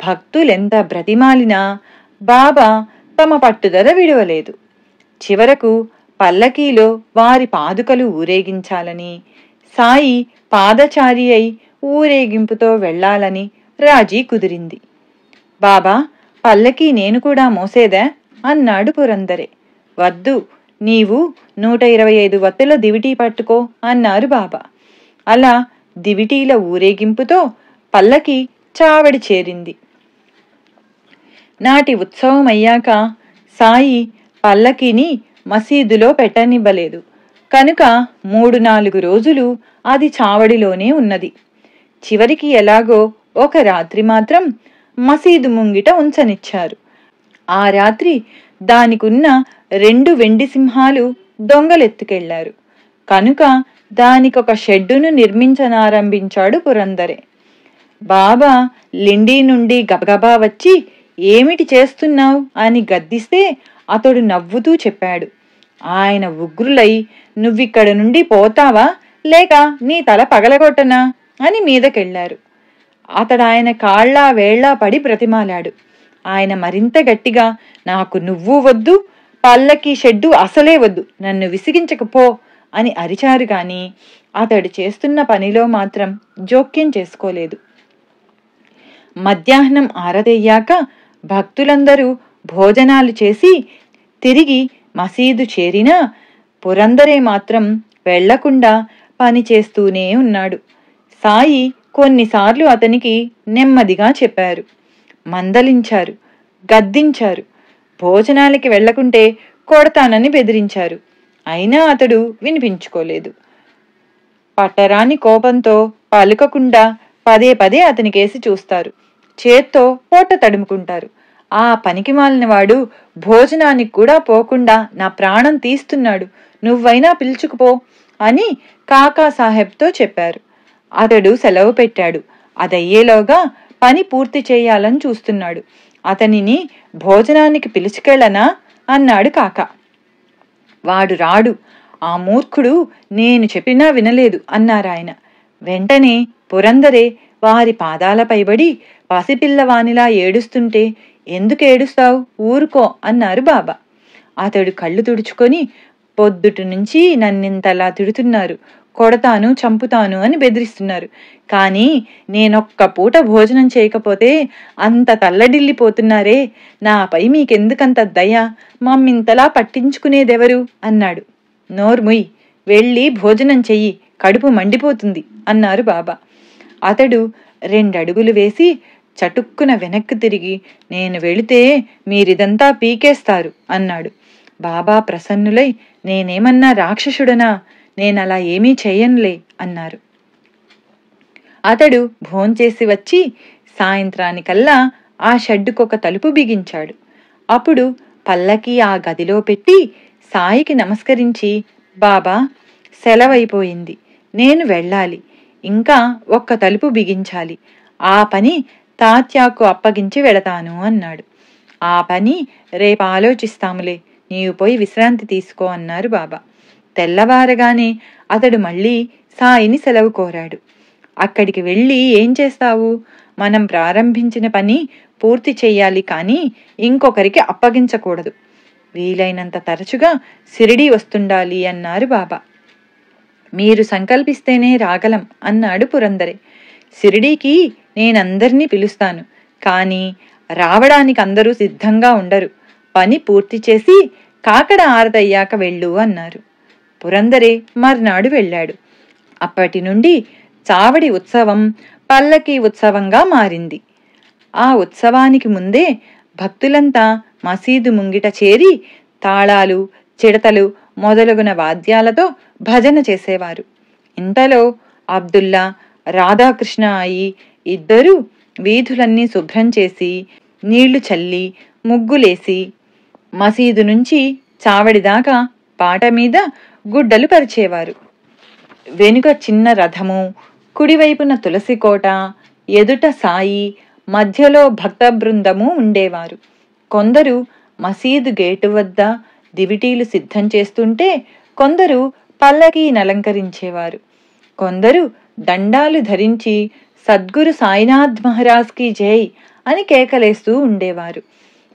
భక్తులెంత బ్రతిమాలినా బాబా తమ పట్టుదల విడవలేదు. చివరకు పల్లకీలో వారి పాదుకలు ఊరేగించాలని, సాయి పాదచారి అయి ఊరేగింపుతో వెళ్లాలని రాజీ కుదిరింది. బాబా, పల్లకీ నేను కూడా మోసేదా అన్నాడు పురందరే. వద్దు, నీవు 125 వత్తుల దివిటీ పట్టుకో అన్నారు బాబా. అలా దివిటీల ఊరేగింపుతో పల్లకీ చావడి చేరింది. నాటి ఉత్సవం అయ్యాక సాయి పల్లకీని మసీదులో పెట్టనివ్వలేదు. కనుక 3-4 రోజులు అది చావడిలోనే ఉన్నది. చివరికి ఎలాగో ఒక రాత్రి మాత్రం మసీదు ముంగిట ఉంచనిచ్చారు. ఆ రాత్రి దానికున్న 2 వెండి సింహాలు దొంగలెత్తుకెళ్లారు. కనుక దానికొక షెడ్డును నిర్మించనారంభించాడు పురందరే. బాబా లిండి నుండి గబగబా వచ్చి, ఏమిటి చేస్తున్నావు అని గద్దిస్తే అతడు నవ్వుతూ చెప్పాడు. ఆయన ఉగ్రులై, నువ్విక్కడ నుండి పోతావా లేక నీ తల పగలగొట్టనా అని మీదకెళ్లారు. అతడాయన కాళ్ళ వేళ్ళ పడి బ్రతిమాలాడు. ఆయన మరింత గట్టిగా, నాకు నువ్వు వద్దు, పల్లకి షెడ్డు అసలే వద్దు, నన్ను విసిగించకపో అని అరిచారు గాని అతడు చేస్తున్న పనిలో మాత్రం జోక్యం చేసుకోలేదు. మధ్యాహ్నం ఆరదయ్యాక భక్తులందరూ భోజనాలు చేసి తిరిగి మసీదు చేరినా పురందరే మాత్రం వెళ్లకుండా పని చేస్తూనే ఉన్నాడు. సాయి కొన్నిసార్లు అతనికి నెమ్మదిగా చెప్పారు, మందలించారు, గద్దించారు, భోజనాలకి వెళ్లకుంటే కొడతానని బెదిరించారు. అయినా అతడు వినిపించుకోలేదు. పట్టరాని కోపంతో పలుకకుండా పదే పదే అతనికేసి చూస్తారు, చేత్తో పొట్ట తడుముకుంటారు. ఆ పనికి మాలినవాడు భోజనానికి కూడా పోకుండా నా ప్రాణం తీస్తున్నాడు, నువ్వైనా పిలుచుకుపో అని కాకాసాహెబ్తో చెప్పారు. అతడు సెలవు పెట్టాడు. అదయ్యేలోగా పని పూర్తి చేయాలని చూస్తున్నాడు. అతనిని భోజనానికి పిలుచుకెళ్ళనా అన్నాడు కాకా. వాడు రాడు, ఆ మూర్ఖుడు నేను చెప్పినా వినలేదు అన్నారాయన. వెంటనే పురందరే వారి పాదాలపైబడి పసిపిల్లవానిలా ఏడుస్తుంటే ఎందుకేడుస్తావు, ఊరుకో అన్నారు బాబా. అతడు కళ్ళు తుడుచుకొని, పొద్దుటి నుంచి నన్నింతలా తిడుతున్నారు, కొడతాను, చంపుతాను అని బెదిరిస్తున్నారు, కానీ నేనొక్క పూట భోజనం చేయకపోతే అంత తల్లడిల్లిపోతున్నారే, నాపై మీకెందుకంత దయ, మమ్మింతలా పట్టించుకునేదెవరు అన్నాడు. నోర్ముయ్, వెళ్ళి భోజనం చెయ్యి, కడుపు మండిపోతుంది అన్నారు బాబా. అతడు 2 అడుగులు వేసి చటుక్కున వెనక్కి తిరిగి, నేను వెళితే మీరిదంతా పీకేస్తారు అన్నాడు. బాబా ప్రసన్నులై, నేనేమన్నా రాక్షసుడనా, నేనలా ఏమీ చెయ్యనులే అన్నారు. అతడు భోంచేసి వచ్చి సాయంత్రానికల్లా ఆ షెడ్డుకొక తలుపు బిగించాడు. అప్పుడు పల్లకి ఆ గదిలో పెట్టి సాయికి నమస్కరించి, బాబా సెలవైపోయింది, నేను వెళ్ళాలి, ఇంకా ఒక్క తలుపు బిగించాలి, ఆ పని తాత్యాకు అప్పగించి వెళతాను అన్నాడు. ఆ పని రేపు ఆలోచిస్తాములే, నీవు పోయి విశ్రాంతి తీసుకో అన్నారు బాబా. తెల్లవారగానే అతడు మళ్ళీ సాయిని సెలవు కోరాడు. అక్కడికి వెళ్ళి ఏం చేస్తావు, మనం ప్రారంభించిన పని పూర్తి చెయ్యాలి, కానీ ఇంకొకరికి అప్పగించకూడదు, వీలైనంత తరచుగా షిరిడీ వస్తుండాలి అన్నారు బాబా. మీరు సంకల్పిస్తేనే రాగలం అన్నాడు పురందరే. షిరిడీకి నేనందరినీ పిలుస్తాను, కానీ రావడానికి అందరూ సిద్ధంగా ఉండరు, పని పూర్తి చేసి కాకడ ఆరదయ్యాక వెళ్ళు అన్నారు. పురందరే మర్నాడు వెళ్ళాడు. అప్పటి నుండి చావడి ఉత్సవం పల్లకి ఉత్సవంగా మారింది. ఆ ఉత్సవానికి ముందే భక్తులంతా మసీదు ముంగిట చేరి తాళాలు, చిడతలు మొదలగున వాద్యాలతో భజన చేసేవారు. ఇంతలో అబ్దుల్లా, రాధాకృష్ణ అయి ఇద్దరూ వీధులన్నీ శుభ్రం చేసి నీళ్లు చల్లి ముగ్గులేసి మసీదు నుంచి చావడిదాకా పాట మీద గుడ్డలు పరిచేవారు. వెనుక చిన్న రథము, కుడివైపున తులసికోట, ఎదుట సాయి, మధ్యలో భక్త బృందము ఉండేవారు. కొందరు మసీదు గేటు వద్ద దివిటీలు సిద్ధం చేస్తుంటే కొందరు పల్లకీని అలంకరించేవారు. కొందరు దండాలు ధరించి సద్గురు సాయినాథ్ మహారాజ్కి జై అని కేకలేస్తూ ఉండేవారు.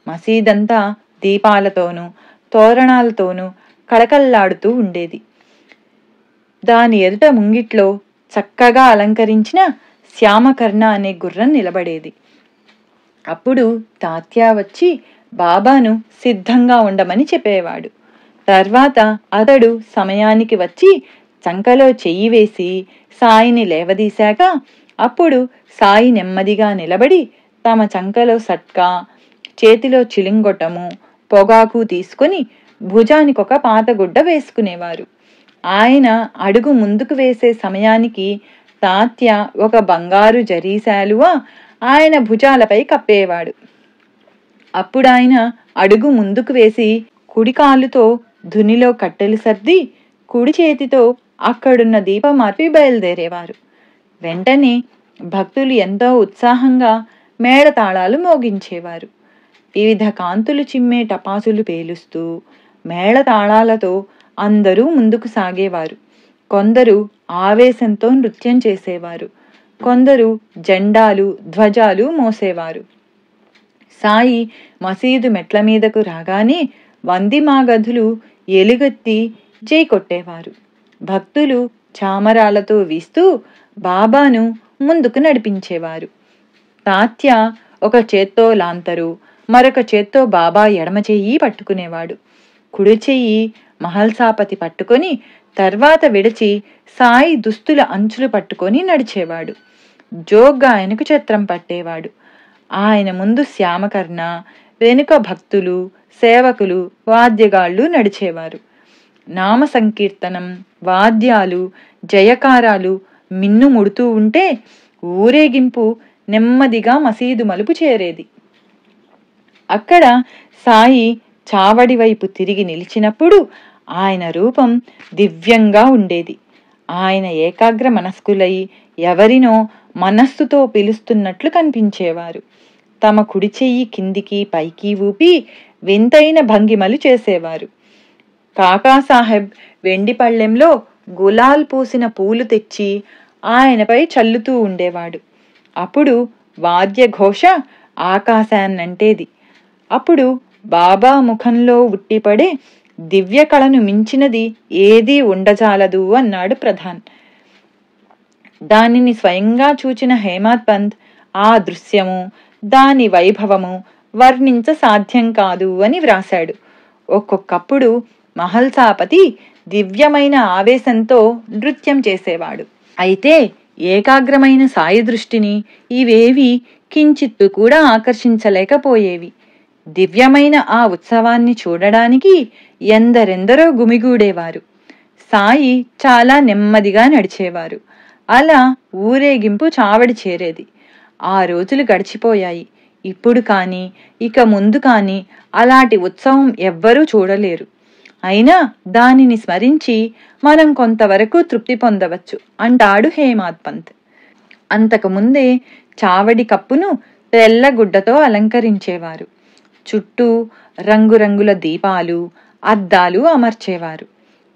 మసీదంతా దీపాలతోనూ తోరణాలతోనూ కళకళ్లాడుతూ ఉండేది. దాని ఎదుట ముంగిట్లో చక్కగా అలంకరించిన శ్యామకర్ణ అనే గుర్రం నిలబడేది. అప్పుడు తాత్యా వచ్చి బాబాను సిద్ధంగా ఉండమని చెప్పేవాడు. తర్వాత అతడు సమయానికి వచ్చి చంకలో చెయ్యి వేసి సాయిని లేవదీశాక అప్పుడు సాయి నెమ్మదిగా నిలబడి తమ చంకలో సట్కా, చేతిలో చిలింగొట్టము, పొగాకు తీసుకుని భుజానికొక పాతగుడ్డ వేసుకునేవారు. ఆయన అడుగు ముందుకు వేసే సమయానికి తాత్య ఒక బంగారు జరీశాలువ ఆయన భుజాలపై కప్పేవాడు. అప్పుడాయన అడుగు ముందుకు వేసి కుడి కాలుతో ధునిలో కట్టెలు సర్ది కుడి చేతితో అక్కడున్న దీపమార్పి బయలుదేరేవారు. వెంటనే భక్తులు ఎంతో ఉత్సాహంగా మేళతాళాలు మోగించేవారు. వివిధ కాంతులు చిమ్మే టపాసులు పేలుస్తూ మేళతాళాలతో అందరూ ముందుకు సాగేవారు. కొందరు ఆవేశంతో నృత్యం చేసేవారు. కొందరు జెండాలు ధ్వజాలు మోసేవారు. సాయి మసీదు మెట్ల మీదకు రాగానే వందిమాగధులు ఎలుగెత్తి జై కొట్టేవారు. భక్తులు చామరాలతో వీస్తూ బాబాను ముందుకు నడిపించేవారు. తాత్య ఒక చేత్తో లాంతరు, మరొక చేత్తో బాబా ఎడమ చెయ్యి పట్టుకునేవాడు. కుడి చెయ్యి మహల్సాపతి పట్టుకొని తర్వాత విడిచి సాయి దుస్తుల అంచులు పట్టుకొని నడిచేవాడు. జోగ్గా ఆయనకు ఛత్రం పట్టేవాడు. ఆయన ముందు శ్యామకర్ణ, వెనుక భక్తులు, సేవకులు, వాద్యగాళ్లు నడిచేవారు. నామ సంకీర్తనం, వాద్యాలు, జయకారాలు మిన్నుముడుతూ ఉంటే ఊరేగింపు నెమ్మదిగా మసీదు మలుపు చేరేది. అక్కడ సాయి చావడి వైపు తిరిగి నిలిచినప్పుడు ఆయన రూపం దివ్యంగా ఉండేది. ఆయన ఏకాగ్ర మనస్కులై ఎవరినో మనస్సుతో పిలుస్తున్నట్లు కనిపించేవారు. తమ కుడి చెయ్యి కిందికి పైకి ఊపి వింతైన భంగిమలు చేసేవారు. కాకాసాహెబ్ వెండి పళ్ళెంలో గులాల్ పూసిన పూలు తెచ్చి ఆయనపై చల్లుతూ ఉండేవాడు. అప్పుడు వాద్యఘోష ఆకాశాన్నంటేది. అప్పుడు బాబా ముఖంలో ఉట్టిపడే దివ్య కళను మించినది ఏదీ ఉండజాలదు అన్నాడు ప్రధాన్. దానిని స్వయంగా చూచిన హేమాద్ పంత్ ఆ దృశ్యము, దాని వైభవము వర్ణించ సాధ్యం కాదు అని వ్రాశాడు. ఒక్కొక్కప్పుడు మహల్సాపతి దివ్యమైన ఆవేశంతో నృత్యం చేసేవాడు. అయితే ఏకాగ్రమైన సాయి దృష్టిని ఇవేవి కించిత్తు కూడా ఆకర్షించలేకపోయేవి. దివ్యమైన ఆ ఉత్సవాన్ని చూడడానికి ఎందరెందరో గుమిగూడేవారు. సాయి చాలా నెమ్మదిగా నడిచేవారు. అలా ఊరేగింపు చావడి చేరేది. ఆ రోజులు గడిచిపోయాయి. ఇప్పుడు కాని ఇక ముందు కాని అలాంటి ఉత్సవం ఎవ్వరూ చూడలేరు. అయినా దానిని స్మరించి మనం కొంతవరకు తృప్తి పొందవచ్చు అంటాడు హేమాద్ పంత్. అంతకుముందే చావడి కప్పును తెల్లగుడ్డతో అలంకరించేవారు. చుట్టూ రంగురంగుల దీపాలు, అద్దాలు అమర్చేవారు.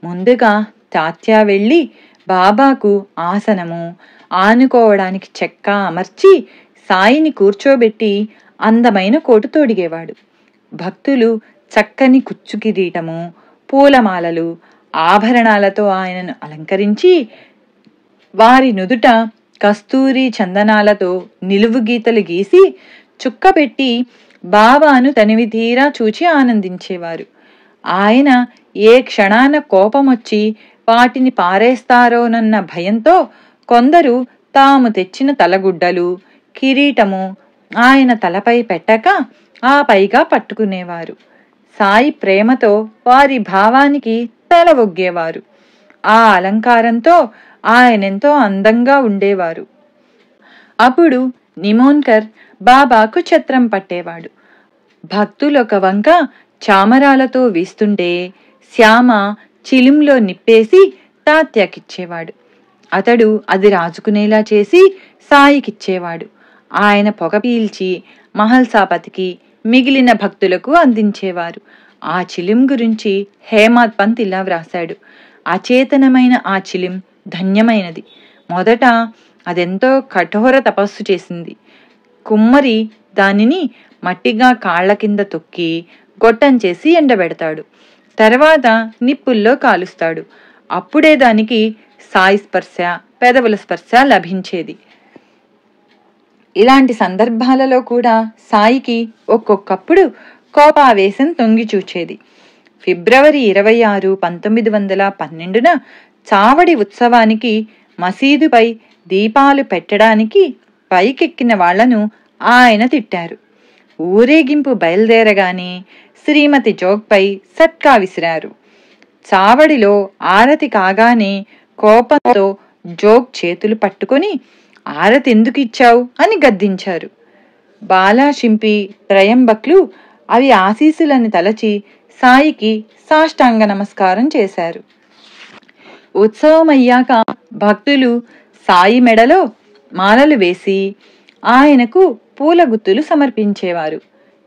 ముందుగా తాత్య వెళ్ళి బాబాకు ఆసనము, ఆనుకోవడానికి చెక్క అమర్చి సాయిని కూర్చోబెట్టి అందమైన కోటు తొడిగేవాడు. భక్తులు చక్కని కుచ్చు కిరీటము, పూలమాలలు, ఆభరణాలతో ఆయనను అలంకరించి వారి నుదుట కస్తూరి చందనాలతో నిలువు గీతలు గీసి చుక్కపెట్టి బాబాను తనివి తీరా చూచి ఆనందించేవారు. ఆయన ఏ క్షణాన కోపమొచ్చి వాటిని పారేస్తారోనన్న భయంతో కొందరు తాము తెచ్చిన తలగుడ్డలు, కిరీటము ఆయన తలపై పెట్టక ఆ పైగా పట్టుకునేవారు. సాయి ప్రేమతో వారి భావానికి తల ఒగ్గేవారు. ఆ అలంకారంతో ఆయనెంతో అందంగా ఉండేవారు. అప్పుడు నిమోన్కర్ బాబాకు ఛత్రం పట్టేవాడు. భక్తులొక వంక చామరాలతో వీస్తుంటే శ్యామ చిలింలో నిప్పేసి తాత్యాకిచ్చేవాడు. అతడు అది రాజుకునేలా చేసి సాయికిచ్చేవాడు. ఆయన పొగ పీల్చి మహల్సాపతికి, మిగిలిన భక్తులకు అందించేవారు. ఆ చిలిం గురించి హేమాద్ పంత్ ఇలా వ్రాశాడు: అచేతనమైన ఆ చిలిం ధన్యమైనది. మొదట అదెంతో కఠోర తపస్సు చేసింది. కుమ్మరి దానిని మట్టిగా కాళ్ల కింద తొక్కి గొట్టం చేసి ఎండబెడతాడు. తర్వాత నిప్పుల్లో కాలుస్తాడు. అప్పుడే దానికి సాయి స్పర్శ, పెదవుల స్పర్శ లభించేది. ఇలాంటి సందర్భాలలో కూడా సాయికి ఒక్కొక్కప్పుడు కోపావేశం తొంగి చూచేది. ఫిబ్రవరి 26, 1912 చావడి ఉత్సవానికి మసీదుపై దీపాలు పెట్టడానికి పైకెక్కిన వాళ్లను ఆయన తిట్టారు. ఊరేగింపు బయలుదేరగానే శ్రీమతి జోగ్పై సట్కా విసిరారు. చావడిలో ఆరతి కాగానే కోపంతో జోగ్ చేతులు పట్టుకొని ఆరతి ఎందుకు ఇచ్చావు అని గద్దించారు. బాలా షింపి, త్రయంబక్లు అవి ఆశీస్సులని తలచి సాయికి సాష్టాంగ నమస్కారం చేశారు. ఉత్సవమయ్యాక భక్తులు సాయి మెడలో మాలలు వేసి ఆయనకు పూల గుత్తులు సమర్పించేవారు.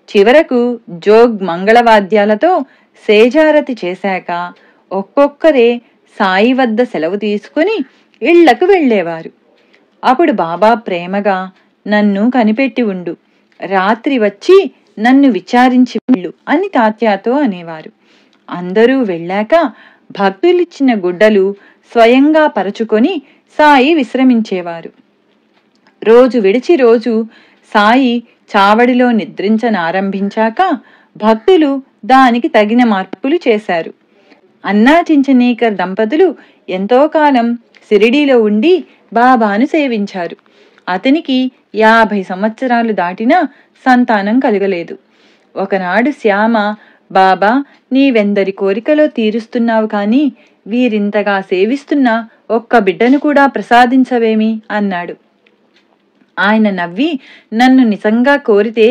చివరకు జోగ్ మంగళవాద్యాలతో సేజారతి చేశాక ఒక్కొక్కరే సాయి వద్ద సెలవు తీసుకుని ఇళ్లకు వెళ్లేవారు. అప్పుడు బాబా ప్రేమగా, నన్ను కనిపెట్టి ఉండు, రాత్రి వచ్చి నన్ను విచారించి వెళ్ళు అని తాత్యాతో అనేవారు. అందరూ వెళ్ళాక భక్తులిచ్చిన గుడ్డలు స్వయంగా పరచుకొని సాయి విశ్రమించేవారు. రోజు విడిచి రోజు సాయి చావడిలో నిద్రించనారంభించాక భక్తులు దానికి తగిన మార్పులు చేశారు. అన్నా చించనీకర్ దంపతులు ఎంతో కాలం షిరిడీలో ఉండి బాబాను సేవించారు. అతనికి 50 సంవత్సరాలు దాటినా సంతానం కలగలేదు. ఒకనాడు శ్యామ, బాబా, నీవెందరి కోరికలో తీరుస్తున్నావు కాని వీరింతగా సేవిస్తున్నా ఒక్క బిడ్డను కూడా ప్రసాదించవేమి అన్నాడు. ఆయన నవ్వి, నన్ను నిజంగా కోరితే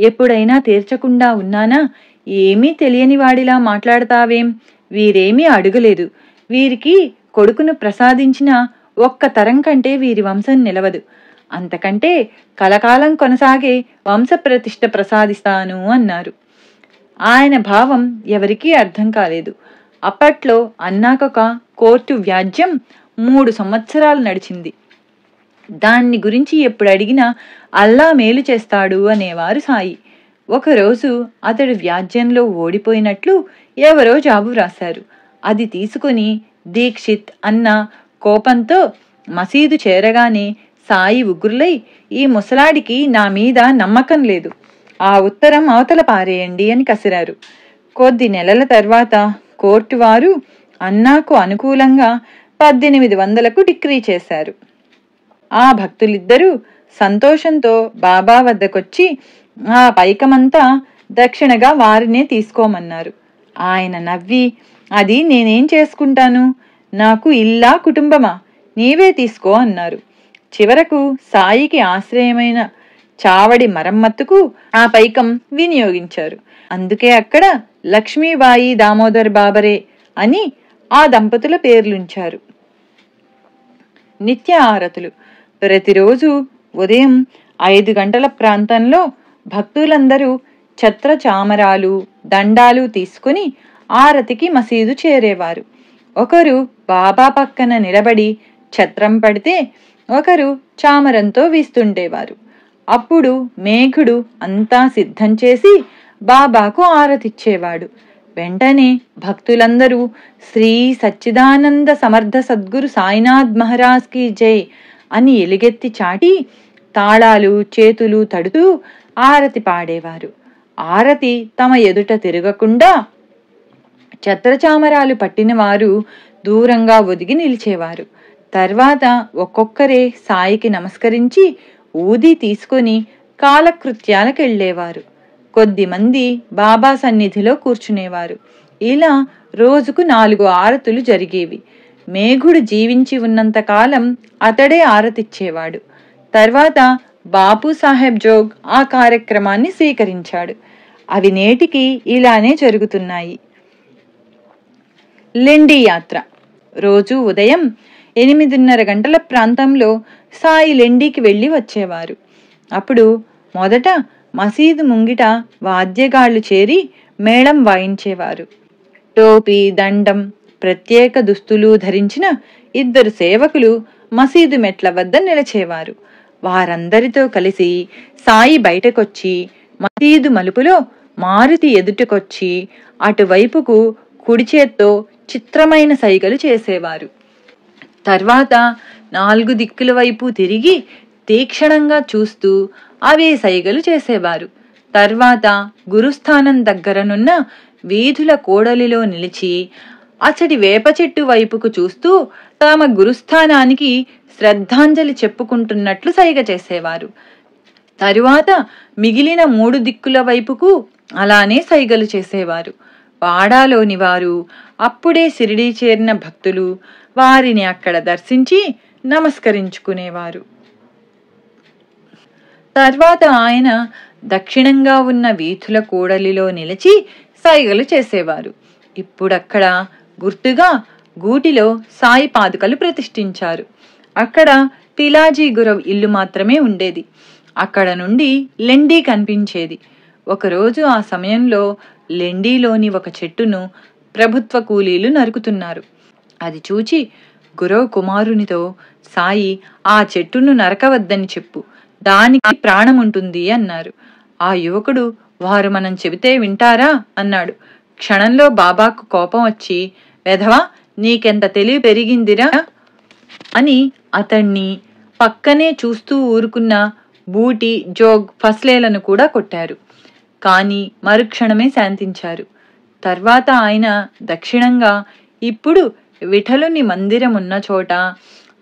ఎప్పుడైనా తీర్చకుండా ఉన్నానా? ఏమీ తెలియని వాడిలా మాట్లాడతావేం? వీరేమీ అడుగలేదు. వీరికి కొడుకును ప్రసాదించిన ఒక్క తరం కంటే వీరి వంశం నిలవదు. అంతకంటే కలకాలం కొనసాగే వంశప్రతిష్ఠ ప్రసాదిస్తాను అన్నారు. ఆయన భావం ఎవరికీ అర్థం కాలేదు. అప్పట్లో అన్నాకొక కోర్టు వ్యాజ్యం 3 సంవత్సరాలు నడిచింది. దాన్ని గురించి ఎప్పుడు అడిగినా అల్లా మేలు చేస్తాడు అనేవారు సాయి. ఒకరోజు అతడు వ్యాజ్యంలో ఓడిపోయినట్లు ఎవరో జాబు రాశారు. అది తీసుకుని దీక్షిత్ అన్న కోపంతో మసీదు చేరగానే సాయి ఉగ్రులై, ఈ ముసలాడికి నా మీద నమ్మకం లేదు, ఆ ఉత్తరం అవతల పారేయండి అని కసిరారు. కొద్ది నెలల తర్వాత కోర్టు వారు అన్నాకు అనుకూలంగా 1800కు డిక్రీ చేశారు. ఆ భక్తులిద్దరూ సంతోషంతో బాబా వద్దకొచ్చి ఆ పైకమంతా దక్షిణగా వారినే తీసుకోమన్నారు. ఆయన నవ్వి, అది నేనేం చేసుకుంటాను, నాకు ఇల్లా కుటుంబమా, నీవే తీసుకో అన్నారు. చివరకు సాయికి ఆశ్రయమైన చావడి మరమ్మత్తుకు ఆ పైకం వినియోగించారు. అందుకే అక్కడ లక్ష్మీబాయి దామోదర్ బాబరే అని ఆ దంపతుల పేర్లుంచారు. నిత్య ఆరతులు. ప్రతిరోజు ఉదయం 5 గంటల ప్రాంతంలో భక్తులందరూ ఛత్ర చామరాలు, దండాలు తీసుకుని ఆరతికి మసీదు చేరేవారు. ఒకరు బాబా పక్కన నిలబడి ఛత్రం పడితే ఒకరు చామరంతో వీస్తుండేవారు. అప్పుడు మేఘుడు అంతా సిద్ధం చేసి బాబాకు ఆరతిచ్చేవాడు. వెంటనే భక్తులందరూ శ్రీ సచ్చిదానంద సమర్థ సద్గురు సాయినాథ్ మహారాజ్ కి జై అని ఎలుగెత్తి చాటి తాళాలు చేతులు తడుతూ ఆరతి పాడేవారు. ఆరతి తమ ఎదుట తిరగకుండా ఛత్రచామరాలు పట్టిన వారు దూరంగా ఒదిగి నిలిచేవారు. తర్వాత ఒక్కొక్కరే సాయికి నమస్కరించి ఊది తీసుకుని కాలకృత్యాలకెళ్లేవారు. కొద్దిమంది బాబా సన్నిధిలో కూర్చునేవారు. ఇలా రోజుకు 4 ఆరతులు జరిగేవి. మేఘుడు జీవించి ఉన్నంతకాలం అతడే ఆరతిచ్చేవాడు. తర్వాత బాపు సాహెబ్ జోగ్ ఆ కార్యక్రమాన్ని స్వీకరించాడు. అవి నేటికి ఇలానే జరుగుతున్నాయి. లెండి యాత్ర. రోజు ఉదయం 8:30 గంటల ప్రాంతంలో సాయి లెండికి వెళ్లి వచ్చేవారు. అప్పుడు మొదట మసీదు ముంగిట వాద్యగాళ్లు చేరి మేళం వాయించేవారు. టోపీ, దండం, ప్రత్యేక దుస్తులు ధరించిన 2 సేవకులు మసీదు మెట్ల వద్ద నిలిచేవారు. వారందరితో కలిసి సాయి బయటకొచ్చి మసీదు మలుపులో మారుతి ఎదుటకొచ్చి అటువైపుకు కుడి చేత్తో చిత్రమైన సైగలు చేసేవారు. తర్వాత 4 దిక్కుల వైపు తిరిగి తీక్షణంగా చూస్తూ అవే సైగలు చేసేవారు. తర్వాత గురుస్థానం దగ్గరనున్న వీధుల కూడలిలో నిలిచి అచటి వేప చెట్టు వైపుకు చూస్తూ తమ గురుస్థానానికి శ్రద్ధాంజలి చెప్పుకుంటున్నట్లు సైగ చేసేవారు. తరువాత మిగిలిన 3 దిక్కుల వైపుకు అలానే సైగలు చేసేవారు. వాడాలోని వారు, అప్పుడే షిరిడీ చేరిన భక్తులు వారిని అక్కడ దర్శించి నమస్కరించుకునేవారు. తర్వాత ఆయన దక్షిణంగా ఉన్న వీధుల కూడలిలో నిలిచి సైగలు చేసేవారు. ఇప్పుడక్కడ గుర్తుగా గూటిలో సాయి పాదుకలు ప్రతిష్ఠించారు. అక్కడ తిలాజీ గురవ్ ఇల్లు మాత్రమే ఉండేది. అక్కడ నుండి లెండి కనిపించేది. ఒకరోజు ఆ సమయంలో లెండిలోని ఒక చెట్టును ప్రభుత్వ కూలీలు నరుకుతున్నారు. అది చూచి గురవ కుమారునితో, సాయి, ఆ చెట్టును నరకవద్దని చెప్పు, దానికి ప్రాణముంటుంది అన్నారు. ఆ యువకుడు, వారు మనం చెబితే వింటారా అన్నాడు. క్షణంలో బాబాకు కోపం వచ్చి, వెధవా, నీకెంత తెలివి పెరిగిందిరా అని అతణ్ణి పక్కనే చూస్తూ ఊరుకున్న బూటి, జోగ్, ఫస్లేలను కూడా కొట్టారు. కాని మరుక్షణమే శాంతించారు. తర్వాత ఆయన దక్షిణంగా ఇప్పుడు విఠలుని మందిరమున్న చోట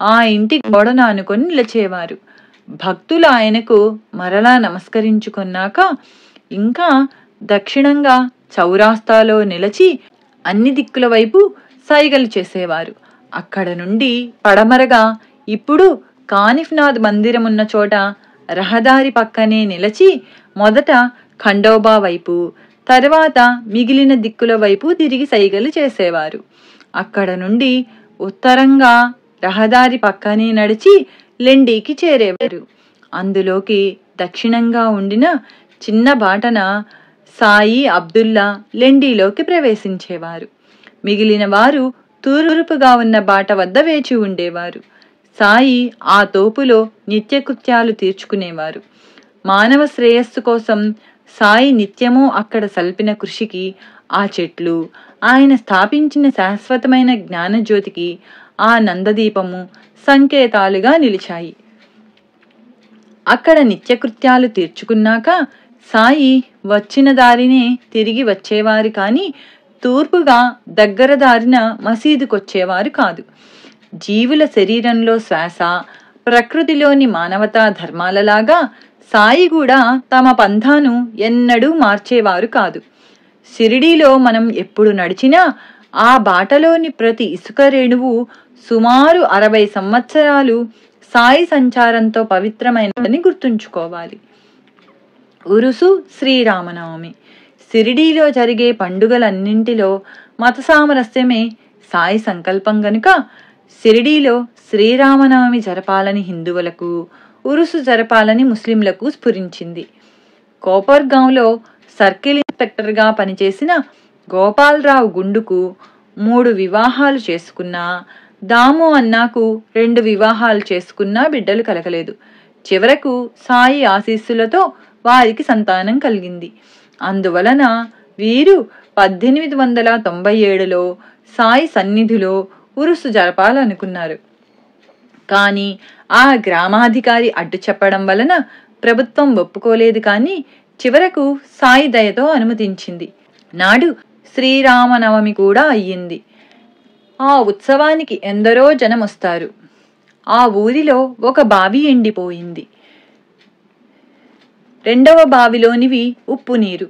ఆ ఇంటి గోడను ఆనుకొని నిలిచేవారు. భక్తులు ఆయనకు మరలా నమస్కరించుకున్నాక ఇంకా దక్షిణంగా చౌరాస్తాలో నిలిచి అన్ని దిక్కుల వైపు సైగలు చేసేవారు. అక్కడ నుండి పడమరగా ఇప్పుడు కానిఫ్నాథ్ మందిరమున్న చోట రహదారి పక్కనే నిలిచి మొదట ఖండోబా వైపు, తర్వాత మిగిలిన దిక్కుల వైపు తిరిగి సైగలు చేసేవారు. అక్కడ నుండి ఉత్తరంగా రహదారి పక్కనే నడిచి లెండీకి చేరేవారు. అందులోకి దక్షిణంగా ఉండిన చిన్న బాటన సాయి, అబ్దుల్లా లెండీలోకి ప్రవేశించేవారు. మిగిలిన వారు తూర్పుగా ఉన్న బాట వద్ద వేచి ఉండేవారు. సాయి ఆ తోపులో నిత్యకృత్యాలు తీర్చుకునేవారు. మానవ శ్రేయస్సు కోసం సాయి నిత్యము అక్కడ సల్పిన కృషికి ఆ చెట్లు, ఆయన స్థాపించిన శాశ్వతమైన జ్ఞానజ్యోతికి ఆ నందదీపము సంకేతాలుగా నిలిచాయి. అక్కడ నిత్యకృత్యాలు తీర్చుకున్నాక సాయి వచ్చిన దారినే తిరిగి వచ్చేవారు కాని తూర్పుగా దగ్గర దారిన మసీదుకొచ్చేవారు కాదు. జీవుల శరీరంలో శ్వాస, ప్రకృతిలోని మానవతా ధర్మాలలాగా సాయి కూడా తమ పంథాను ఎన్నడూ మార్చేవారు కాదు. షిరిడీలో మనం ఎప్పుడు నడిచినా ఆ బాటలోని ప్రతి ఇసుక రేణువు సుమారు 60 సంవత్సరాలు సాయి సంచారంతో పవిత్రమైనదని గుర్తుంచుకోవాలి. ఉరుసు శ్రీరామనవమి. షిరిడీలో జరిగే పండుగలన్నింటిలో మత సామరస్యమే సాయి సంకల్పం గనుక షిరిడీలో శ్రీరామనవమి జరపాలని హిందువులకు, ఉరుసు జరపాలని ముస్లింలకు స్ఫురించింది. కోపర్గాంలో సర్కిల్ ఇన్స్పెక్టర్గా పనిచేసిన గోపాలరావు గుండుకు 3 వివాహాలు చేసుకున్నా, దాము అన్నాకు 2 వివాహాలు చేసుకున్నా బిడ్డలు కలగలేదు. చివరకు సాయి ఆశీస్సులతో వారికి సంతానం కలిగింది. అందువలన వీరు 1897లో సాయి సన్నిధిలో ఉరుసు జరపాలనుకున్నారు. కానీ ఆ గ్రామాధికారి అడ్డు చెప్పడం వలన ప్రభుత్వం ఒప్పుకోలేదు. కానీ చివరకు సాయి దయతో అనుమతించింది. నాడు శ్రీరామనవమి కూడా అయ్యింది. ఆ ఉత్సవానికి ఎందరో జనం వస్తారు. ఆ ఊరిలో ఒక బావి ఎండిపోయింది. 2వ బావిలోనివి ఉప్పు నీరు.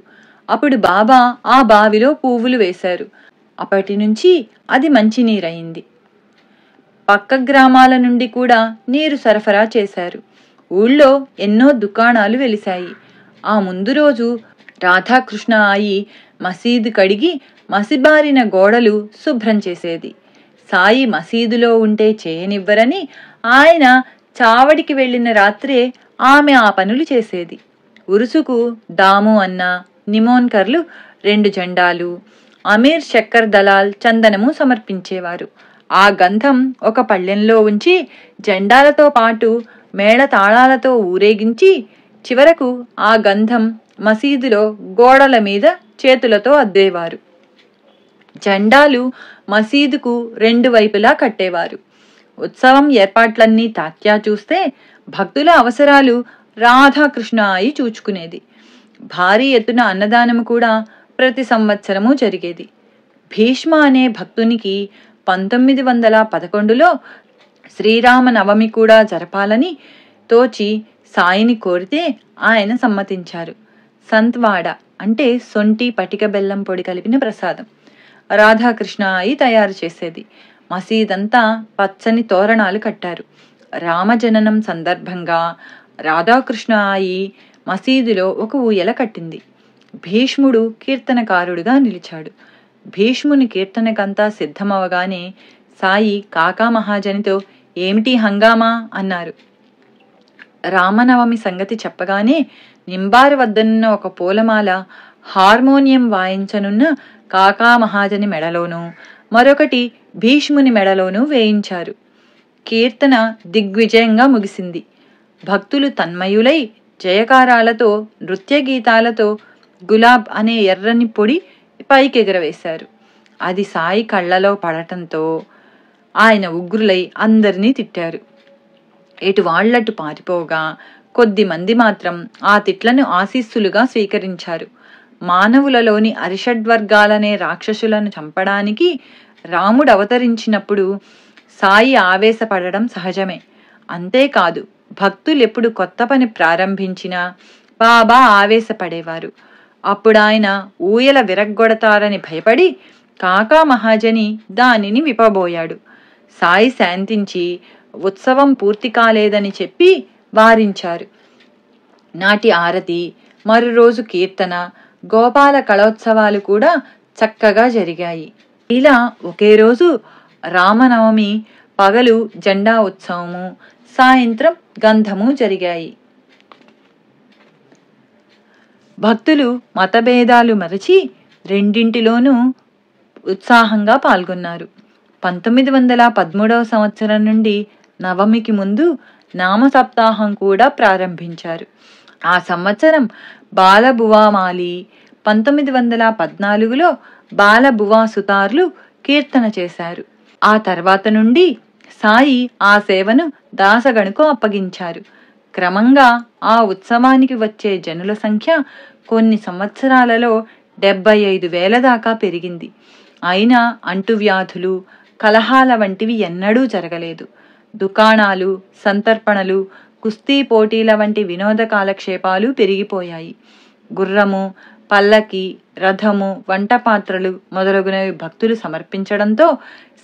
అప్పుడు బాబా ఆ బావిలో పువ్వులు వేశారు. అప్పటి నుంచి అది మంచినీరయింది. పక్క గ్రామాల నుండి కూడా నీరు సరఫరా చేశారు. ఊళ్ళో ఎన్నో దుకాణాలు వెలిశాయి. ఆ ముందు రోజు రాధాకృష్ణ ఆయి మసీదు కడిగి మసిబారిన గోడలు శుభ్రం చేసేది. సాయి మసీదులో ఉంటే చేయనివ్వరని ఆయన చావడికి వెళ్లిన రాత్రే ఆమె ఆ పనులు చేసేది. ఉరుసుకు దాము అన్న, నిమోన్కర్లు 2 జెండాలు, అమీర్ శక్కర్ దలాల్ చందనము సమర్పించేవారు. ఆ గంధం ఒక పళ్ళెంలో ఉంచి జెండాలతో పాటు మేళ తాళాలతో ఊరేగించి చివరకు ఆ గంధం మసీదులో గోడల మీద చేతులతో అద్దేవారు. జెండాలు మసీదుకు 2 వైపులా కట్టేవారు. ఉత్సవం ఏర్పాట్లన్నీ తాత్యా చూస్తే భక్తుల అవసరాలు రాధాకృష్ణ అయి చూచుకునేది. భారీ ఎత్తున అన్నదానము కూడా ప్రతి సంవత్సరము జరిగేది. భీష్మ అనే భక్తునికి 1911లో శ్రీరామనవమి కూడా జరపాలని తోచి సాయిని కోరితే ఆయన సమ్మతించారు. సంత్వాడ అంటే సొంటి, పటిక బెల్లం పొడి కలిపిన ప్రసాదం రాధాకృష్ణ అయి తయారు చేసేది. మసీదంతా పచ్చని తోరణాలు కట్టారు. రామజననం సందర్భంగా రాధాకృష్ణ అయి మసీదులో ఒక ఊయల కట్టింది. భీష్ముడు కీర్తనకారుడిగా నిలిచాడు. భీష్ముని కీర్తనకంతా సిద్ధమవగానే సాయి కాకా మహాజనితో, ఏమిటి హంగామా అన్నారు. రామనవమి సంగతి చెప్పగానే నింబారు వద్దనున్న ఒక పూలమాల హార్మోనియం వాయించనున్న కాకా మహాజని మెడలోనూ, మరొకటి భీష్ముని మెడలోనూ వేయించారు. కీర్తన దిగ్విజయంగా ముగిసింది. భక్తులు తన్మయులై జయకారాలతో, నృత్య గీతాలతో గులాబ్ అనే ఎర్రని పొడి పైకెగరవేశారు. అది సాయి కళ్ళలో పడటంతో ఆయన ఉగ్రులై అందరినీ తిట్టారు. ఎటు వాళ్లట్టు పారిపోగా కొద్ది మంది మాత్రం ఆ తిట్లను ఆశీస్సులుగా స్వీకరించారు. మానవులలోని అరిషడ్వర్గాలనే రాక్షసులను చంపడానికి రాముడు అవతరించినప్పుడు సాయి ఆవేశపడడం సహజమే. అంతేకాదు, భక్తులెప్పుడు కొత్త పని ప్రారంభించినా బాబా ఆవేశపడేవారు. అప్పుడాయన ఊయల విరగ్గొడతారని భయపడి కాకా మహాజని దానిని విప్పబోయాడు. సాయి శాంతించి ఉత్సవం పూర్తి కాలేదని చెప్పి వారించారు. నాటి ఆరతి, మరురోజు కీర్తన, గోపాల కళోత్సవాలు కూడా చక్కగా జరిగాయి. ఇలా ఒకే రోజు రామనవమి పగలు జెండా ఉత్సవము, సాయంత్రం గంధము జరిగాయి. భక్తులు మతభేదాలు మరచి రెండింటిలోనూ ఉత్సాహంగా పాల్గొన్నారు. 1913 సంవత్సరం నుండి నవమికి ముందు నామ సప్తాహం కూడా ప్రారంభించారు. ఆ సంవత్సరం బాలబువామాలి, 1914లో బాలబువా సుతార్లు కీర్తన చేశారు. ఆ తర్వాత నుండి సాయి ఆ సేవను దాసగణుకు అప్పగించారు. క్రమంగా ఆ ఉత్సవానికి వచ్చే జనుల సంఖ్య కొన్ని సంవత్సరాలలో 75,000 దాకా పెరిగింది. అయినా అంటువ్యాధులు, కలహాల వంటివి ఎన్నడూ జరగలేదు. దుకాణాలు, సంతర్పణలు, కుస్తీ పోటీల వంటి వినోద కాలక్షేపాలు పెరిగిపోయాయి. గుర్రము, పల్లకి, రథము, వంట పాత్రలు మొదలగునవి భక్తులు సమర్పించడంతో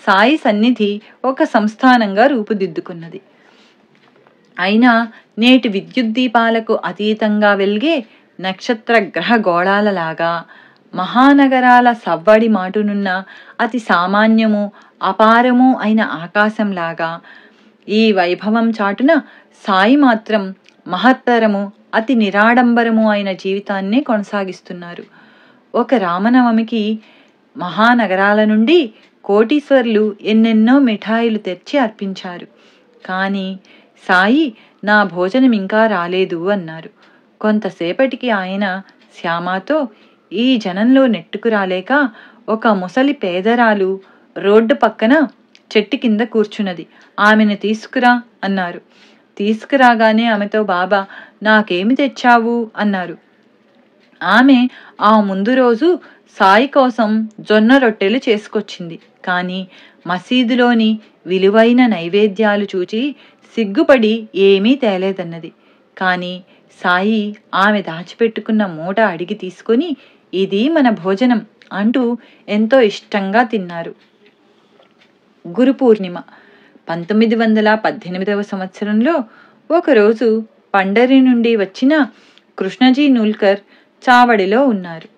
సాయి సన్నిధి ఒక సంస్థానంగా రూపుదిద్దుకున్నది. అయినా నేటి విద్యుద్దీపాలకు అతీతంగా వెలిగే నక్షత్ర గ్రహ గోళాలలాగా, మహానగరాల సవ్వడి మాటునున్న అతి సామాన్యము, అపారము అయిన ఆకాశంలాగా ఈ వైభవం చాటున సాయి మాత్రం మహత్తరము, అతి నిరాడంబరము అయిన జీవితాన్నే కొనసాగిస్తున్నారు. ఒక రామనవమికి మహానగరాల నుండి కోటీశ్వర్లు ఎన్నెన్నో మిఠాయిలు తెచ్చి అర్పించారు. కానీ సాయి నా భోజనం ఇంకా రాలేదు అన్నారు. కొంతసేపటికి ఆయన శ్యామతో ఈ జనంలో నెట్టుకురాలేక ఒక ముసలి పేదరాలు రోడ్డు పక్కన చెట్టు కింద కూర్చున్నది, ఆమెను తీసుకురా అన్నారు. తీసుకురాగానే ఆమెతో బాబా నాకేమి తెచ్చావు అన్నారు. ఆమె ఆ ముందు రోజు సాయి కోసం జొన్న రొట్టెలు చేసుకొచ్చింది. కానీ మసీదులోని విలువైన నైవేద్యాలు చూచి సిగ్గుపడి ఏమీ తేలేదన్నది. కానీ సాయి ఆమె దాచిపెట్టుకున్న మూట అడిగి తీసుకొని ఇది మన భోజనం అంటూ ఎంతో ఇష్టంగా తిన్నారు. గురు పూర్ణిమ 1918 సంవత్సరంలో ఒకరోజు పండరి నుండి వచ్చిన కృష్ణజీ నూల్కర్ చావడిలో ఉన్నారు.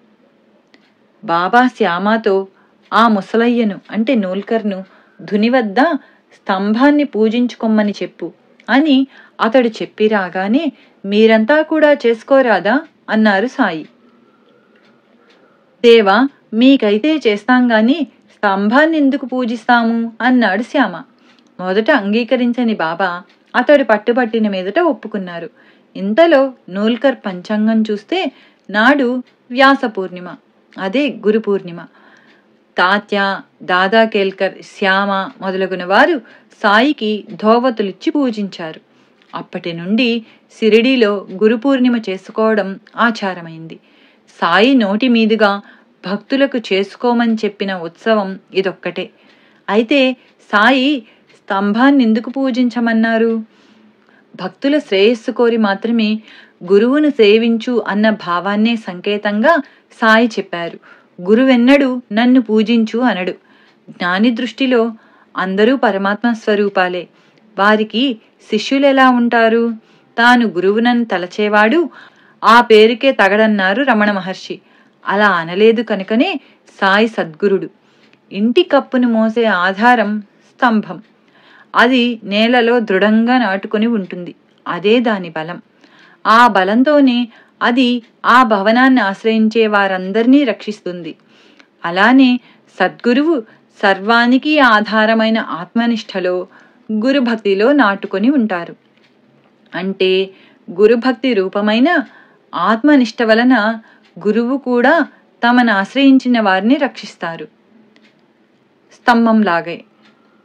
బాబా శ్యామతో ఆ ముసలయ్యను అంటే నూల్కర్ను ధుని వద్ద స్తంభాన్ని పూజించుకొమ్మని చెప్పు అని అతడు చెప్పి రాగానే మీరంతా కూడా చేసుకోరాదా అన్నారు సాయి. దేవా మీకైతే చేస్తాం గాని స్తంభాన్ని ఎందుకు పూజిస్తాము అన్నాడు శ్యామ. మొదట అంగీకరించని బాబా అతడు పట్టుబట్టిన మీదట ఒప్పుకున్నారు. ఇంతలో నూల్కర్ పంచాంగం చూస్తే నాడు వ్యాస పూర్ణిమ, అదే గురు పూర్ణిమ. తాత్య, దాదా కేల్కర్, శ్యామ మొదలగున వారు సాయికి ధోవతులిచ్చి పూజించారు. అప్పటి నుండి సిరిడిలో గురు పూర్ణిమ చేసుకోవడం ఆచారమైంది. సాయి నోటి మీదుగా భక్తులకు చేసుకోమని చెప్పిన ఉత్సవం ఇదొక్కటే. అయితే సాయి స్తంభాన్ని ఎందుకు పూజించమన్నారు? భక్తుల శ్రేయస్సు కోరి మాత్రమే గురువును సేవించు అన్న భావాన్నే సంకేతంగా సాయి చెప్పారు. గురువెన్నడు నన్ను పూజించు అనడు. జ్ఞాని దృష్టిలో అందరూ పరమాత్మ స్వరూపాలే. వారికి శిష్యులెలా ఉంటారు? తాను గురువునని తలచేవాడు ఆ పేరుకే తగడన్నారు రమణ మహర్షి. అలా అనలేదు కనుకనే సాయి సద్గురుడు. ఇంటి కప్పును మోసే ఆధారం స్తంభం. అది నేలలో దృఢంగా నాటుకొని ఉంటుంది. అదే దాని బలం. ఆ బలంతోనే అది ఆ భవనాన్ని ఆశ్రయించే వారందరినీ రక్షిస్తుంది. అలానే సద్గురువు సర్వానికి ఆధారమైన ఆత్మనిష్టలో గురుభక్తిలో నాటుకొని ఉంటారు. అంటే గురుభక్తి రూపమైన ఆత్మనిష్ట వలన గురువు కూడా తమను ఆశ్రయించిన వారిని రక్షిస్తారు. స్తంభంలాగే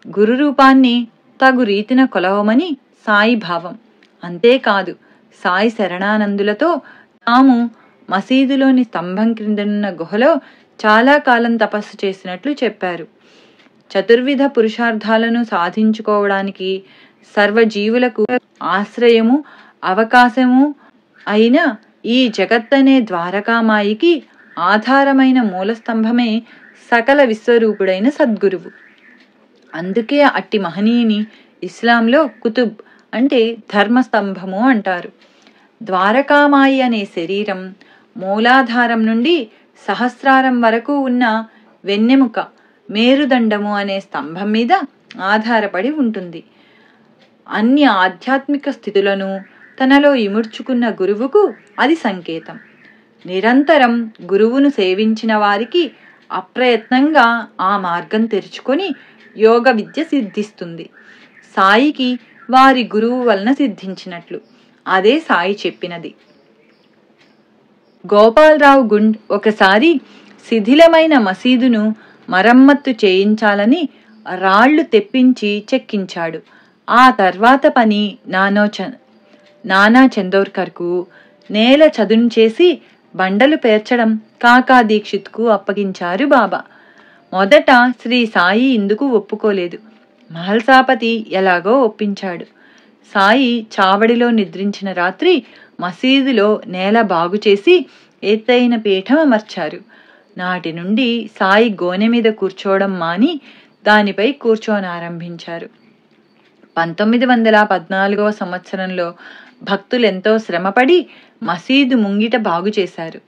గురు రూపాన్ని తగు రీతిన కొలవమని సాయి భావం. అంతేకాదు, సాయి శరణానందులతో తాము మసీదులోని స్తంభం క్రిందనున్న గుహలో చాలా కాలం తపస్సు చేసినట్లు చెప్పారు. చతుర్విధ పురుషార్థాలను సాధించుకోవడానికి సర్వజీవులకు ఆశ్రయము అవకాశము అయిన ఈ జగత్తనే ద్వారకామాయికి ఆధారమైన మూలస్తంభమే సకల విశ్వరూపుడైన సద్గురువు. అందుకే అట్టి మహనీయుని ఇస్లాంలో కుతుబ్ అంటే ధర్మస్తంభము అంటారు. ద్వారకామాయి అనే శరీరం మూలాధారం నుండి సహస్రారం వరకు ఉన్న వెన్నెముక మేరుదండము అనే స్తంభం మీద ఆధారపడి ఉంటుంది. అన్ని ఆధ్యాత్మిక స్థితులను తనలో ఇముడ్చుకున్న గురువుకు అది సంకేతం. నిరంతరం గురువును సేవించిన వారికి అప్రయత్నంగా ఆ మార్గం తెరుచుకొని యోగ విద్య సిద్ధిస్తుంది. సాయికి వారి గురువు వలన సిద్ధించినట్లు. అదే సాయి చెప్పినది. గోపాలరావు గుండ్ ఒకసారి శిథిలమైన మసీదును మరమ్మత్తు చేయించాలని రాళ్లు తెప్పించి చెక్కించాడు. ఆ తర్వాత పని నానా చందోర్కర్కు, నేల చదును చేసి బండలు పేర్చడం కాకా దీక్షిత్కు అప్పగించారు బాబా. మొదట శ్రీ సాయి ఇందుకు ఒప్పుకోలేదు. మహల్సాపతి ఎలాగో ఒప్పించాడు. సాయి చావడిలో నిద్రించిన రాత్రి మసీదులో నేల బాగు చేసి ఎత్తైన పీఠం అమర్చారు. నాటి నుండి సాయి గోనె మీద కూర్చోవడం మాని దానిపై కూర్చోనారంభించారు. 1914వ సంవత్సరంలో భక్తులెంతో శ్రమపడి మసీదు ముంగిట బాగు చేశారు.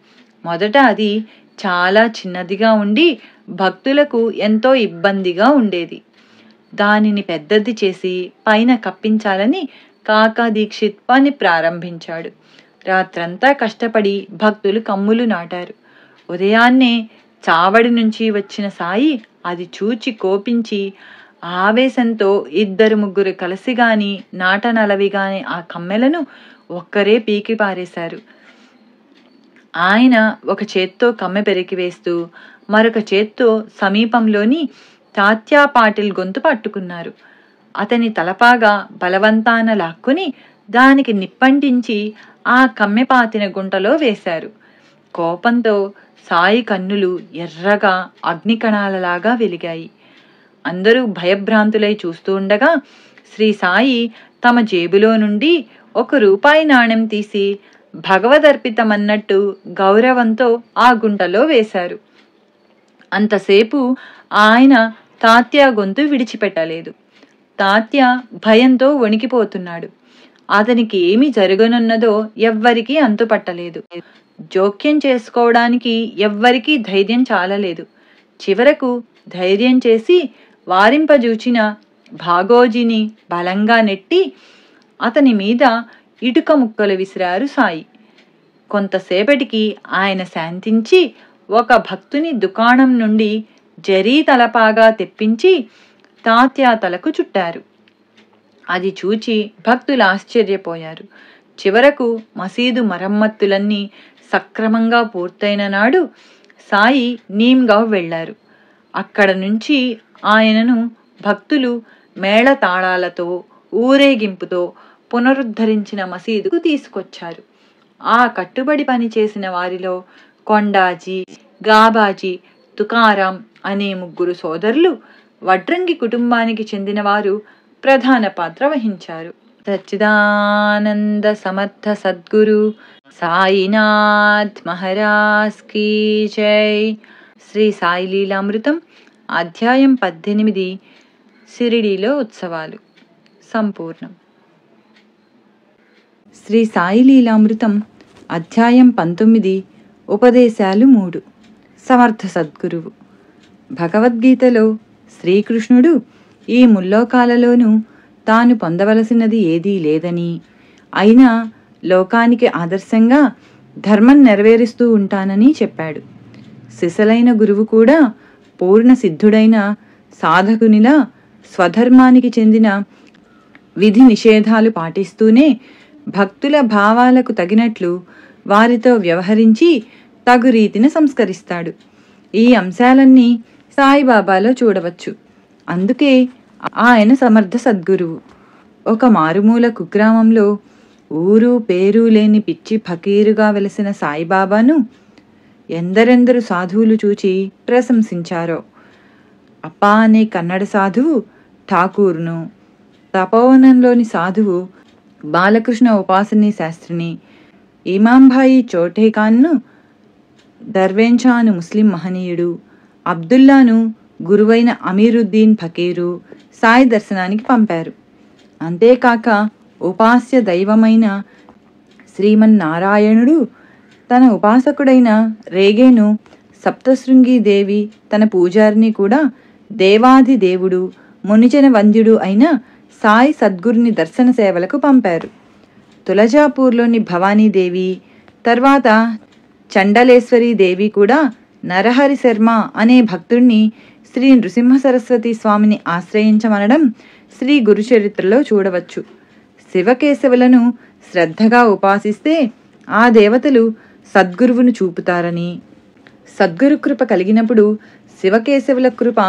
మొదట అది చాలా చిన్నదిగా ఉండి భక్తులకు ఎంతో ఇబ్బందిగా ఉండేది. దానిని పెద్దది చేసి పైన కప్పించాలని కాకా దీక్షిత్ పని ప్రారంభించాడు. రాత్రంతా కష్టపడి భక్తులు కమ్ములు నాటారు. ఉదయాన్నే చావడి నుంచి వచ్చిన సాయి అది చూచి కోపించి ఆవేశంతో 2-3 కలిసి గాని నాటనలవి గాని ఆ కమ్మెలను ఒక్కరే పీకి పారేశారు. ఆయన ఒక చేత్తో కమ్మె పెరికివేస్తూ మరొక చేత్తో సమీపంలోని తాత్యా పాటిల్ గొంతు పట్టుకున్నారు. అతని తలపాగా బలవంతాన లాక్కుని దానికి నిప్పంటించి ఆ కమ్మెపాతిన గుంటలో వేశారు. కోపంతో సాయి కన్నులు ఎర్రగా అగ్నికణాలలాగా వెలిగాయి. అందరూ భయభ్రాంతులై చూస్తూ ఉండగా శ్రీ సాయి తమ జేబులో నుండి ₹1 నాణెం తీసి భగవదర్పితమన్నట్టు గౌరవంతో ఆ గుంటలో వేశారు. అంతసేపు ఆయన తాత్యా గొంతు విడిచిపెట్టలేదు. తాత్యా భయంతో వణికిపోతున్నాడు. అతనికి ఏమి జరగనున్నదో ఎవ్వరికీ అంతుపట్టలేదు. జోక్యం చేసుకోవడానికి ఎవ్వరికీ ధైర్యం చాలలేదు. చివరకు ధైర్యం చేసి వారింపజూచిన భాగోజీని బలంగా నెట్టి అతని మీద ఇటుక ముక్కలు విసిరారు సాయి. కొంతసేపటికి ఆయన శాంతించి ఒక భక్తుని దుకాణం నుండి జరీ తలపాగా తెప్పించి తాత్యా తలకు చుట్టారు. అది చూచి భక్తులు ఆశ్చర్యపోయారు. చివరకు మసీదు మరమ్మత్తులన్నీ సక్రమంగా పూర్తయిన నాడు సాయి నీమ్గావ్ వెళ్లారు. అక్కడ నుంచి ఆయనను భక్తులు మేళతాళాలతో ఊరేగింపుతో పునరుద్ధరించిన మసీదుకు తీసుకొచ్చారు. ఆ కట్టుబడి పని చేసిన వారిలో కొండాజీ, గాబాజీ, తుకారాం అనే 3 సోదరులు వడ్రంగి కుటుంబానికి చెందిన వారు ప్రధాన పాత్ర వహించారు. సచ్చిదానంద సమర్థ సద్గురు సాయినాథ్ మహారాజ్ కీ జై. శ్రీ సాయి లీలామృతం అధ్యాయం 18 షిరిడీలో ఉత్సవాలు సంపూర్ణం. శ్రీ సాయి లీలామృతం అధ్యాయం 19 ఉపదేశాలు 3. సమర్థ సద్గురువు. భగవద్గీతలో శ్రీకృష్ణుడు ఈ ముల్లోకాలలోనూ తాను పొందవలసినది ఏదీ లేదని, అయినా లోకానికి ఆదర్శంగా ధర్మం నెరవేరుస్తూ ఉంటానని చెప్పాడు. సిసలైన గురువు కూడా పూర్ణ సిద్ధుడైన సాధకునిలా స్వధర్మానికి చెందిన విధి నిషేధాలు పాటిస్తూనే భక్తుల భావాలకు తగినట్లు వారితో వ్యవహరించి తగు రీతిని సంస్కరిస్తాడు. ఈ అంశాలన్నీ సాయిబాబాలో చూడవచ్చు. అందుకే ఆయన సమర్థ సద్గురువు. ఒక మారుమూల కుగ్రామంలో ఊరు పేరు లేని పిచ్చి ఫకీరుగా వెలసిన సాయిబాబాను ఎందరెందరు సాధువులు చూచి ప్రశంసించారో. అప్పా అనే కన్నడ సాధువు ఠాకూర్ను, తపోవనంలోని సాధువు బాలకృష్ణ ఉపాసనీ శాస్త్రిని, ఇమాంభాయి చోటేఖాన్ను, దర్వేంషాను ముస్లిం మహనీయుడు, అబ్దుల్లాను గురువైన అమీరుద్దీన్ ఫకీరు సాయి దర్శనానికి పంపారు. అంతేకాక ఉపాస్య దైవమైన శ్రీమన్నారాయణుడు తన ఉపాసకుడైన రేగేను సప్తశృంగి దేవి తన పూజారిని కూడా దేవాది దేవుడు మునిజన వంద్యుడు అయిన సాయి సద్గురుని దర్శన సేవలకు పంపారు. తులజాపూర్లోని భవానీదేవి, తర్వాత చండలేశ్వరీ దేవి కూడా నరహరి శర్మ అనే భక్తుణ్ణి శ్రీ నృసింహ సరస్వతి స్వామిని ఆశ్రయించమనడం శ్రీ గురుచరిత్రలో చూడవచ్చు. శివకేశవులను శ్రద్ధగా ఉపాసిస్తే ఆ దేవతలు సద్గురువును చూపుతారని, సద్గురు కృప కలిగినప్పుడు శివకేశవుల కృప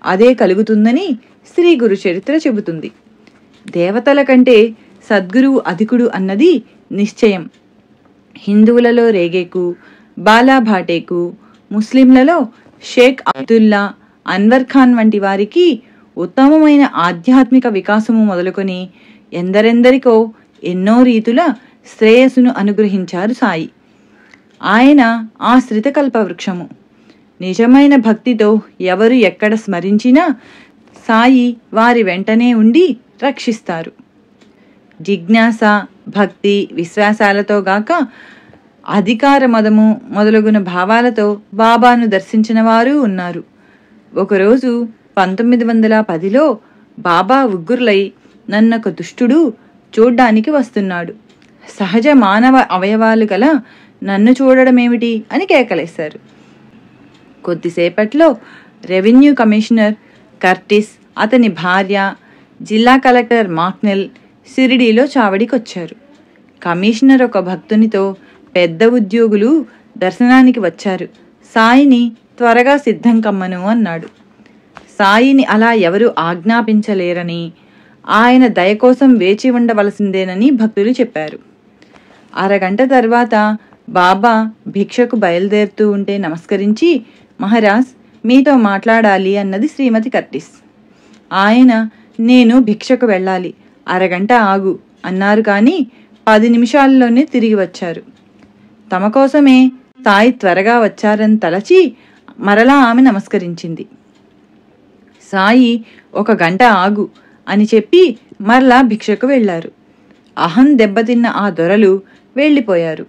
అదే కలుగుతుందని శ్రీ గురుచరిత్ర చెబుతుంది. దేవతల కంటే సద్గురువు అధికుడు అన్నది నిశ్చయం. హిందువులలో రేగేకు, బాలాభాటేకు, ముస్లింలలో షేక్ అబ్దుల్లా, అన్వర్ ఖాన్ వంటి వారికి ఉత్తమమైన ఆధ్యాత్మిక వికాసము మొదలుకొని ఎందరెందరికో ఎన్నో రీతుల శ్రేయస్సును అనుగ్రహించారు సాయి. ఆయన ఆశ్రిత కల్పవృక్షము. నిజమైన భక్తితో ఎవరు ఎక్కడ స్మరించినా సాయి వారి వెంటనే ఉండి రక్షిస్తారు. జిజ్ఞాస, భక్తి, విశ్వాసాలతో గాక అధికార మదము మొదలగున భావాలతో బాబాను దర్శించిన వారు ఉన్నారు. ఒకరోజు 1910లో బాబా ఉగ్గుర్లై నన్నొక దుష్టుడు చూడ్డానికి వస్తున్నాడు, సహజ మానవ అవయవాలు గల నన్ను చూడడమేమిటి అని కేకలేశారు. కొద్దిసేపట్లో రెవెన్యూ కమిషనర్ కర్టిస్, అతని భార్య, జిల్లా కలెక్టర్ మాక్నెల్ షిరిడీలో చావడికొచ్చారు. కమిషనర్ ఒక భక్తునితో పెద్ద ఉద్యోగులు దర్శనానికి వచ్చారు, సాయిని త్వరగా సిద్ధం కమ్మను అన్నాడు. సాయిని అలా ఎవరు ఆజ్ఞాపించలేరని, ఆయన దయ కోసం వేచి ఉండవలసిందేనని భక్తులు చెప్పారు. అరగంట తర్వాత బాబా భిక్షకు బయలుదేరుతూ ఉంటే నమస్కరించి, మహారాజ్ మీతో మాట్లాడాలి అన్నది శ్రీమతి కర్టిస్. ఆయన నేను భిక్షకు వెళ్ళాలి, అరగంట ఆగు అన్నారు. కానీ 10 నిమిషాల్లోనే తిరిగి వచ్చారు. తమ కోసమే సాయి త్వరగా వచ్చారని తలచి మరలా ఆమె నమస్కరించింది. సాయి 1 గంట ఆగు అని చెప్పి మరలా భిక్షకు వెళ్లారు. అహం దెబ్బతిన్న ఆ దొరలు వెళ్ళిపోయారు.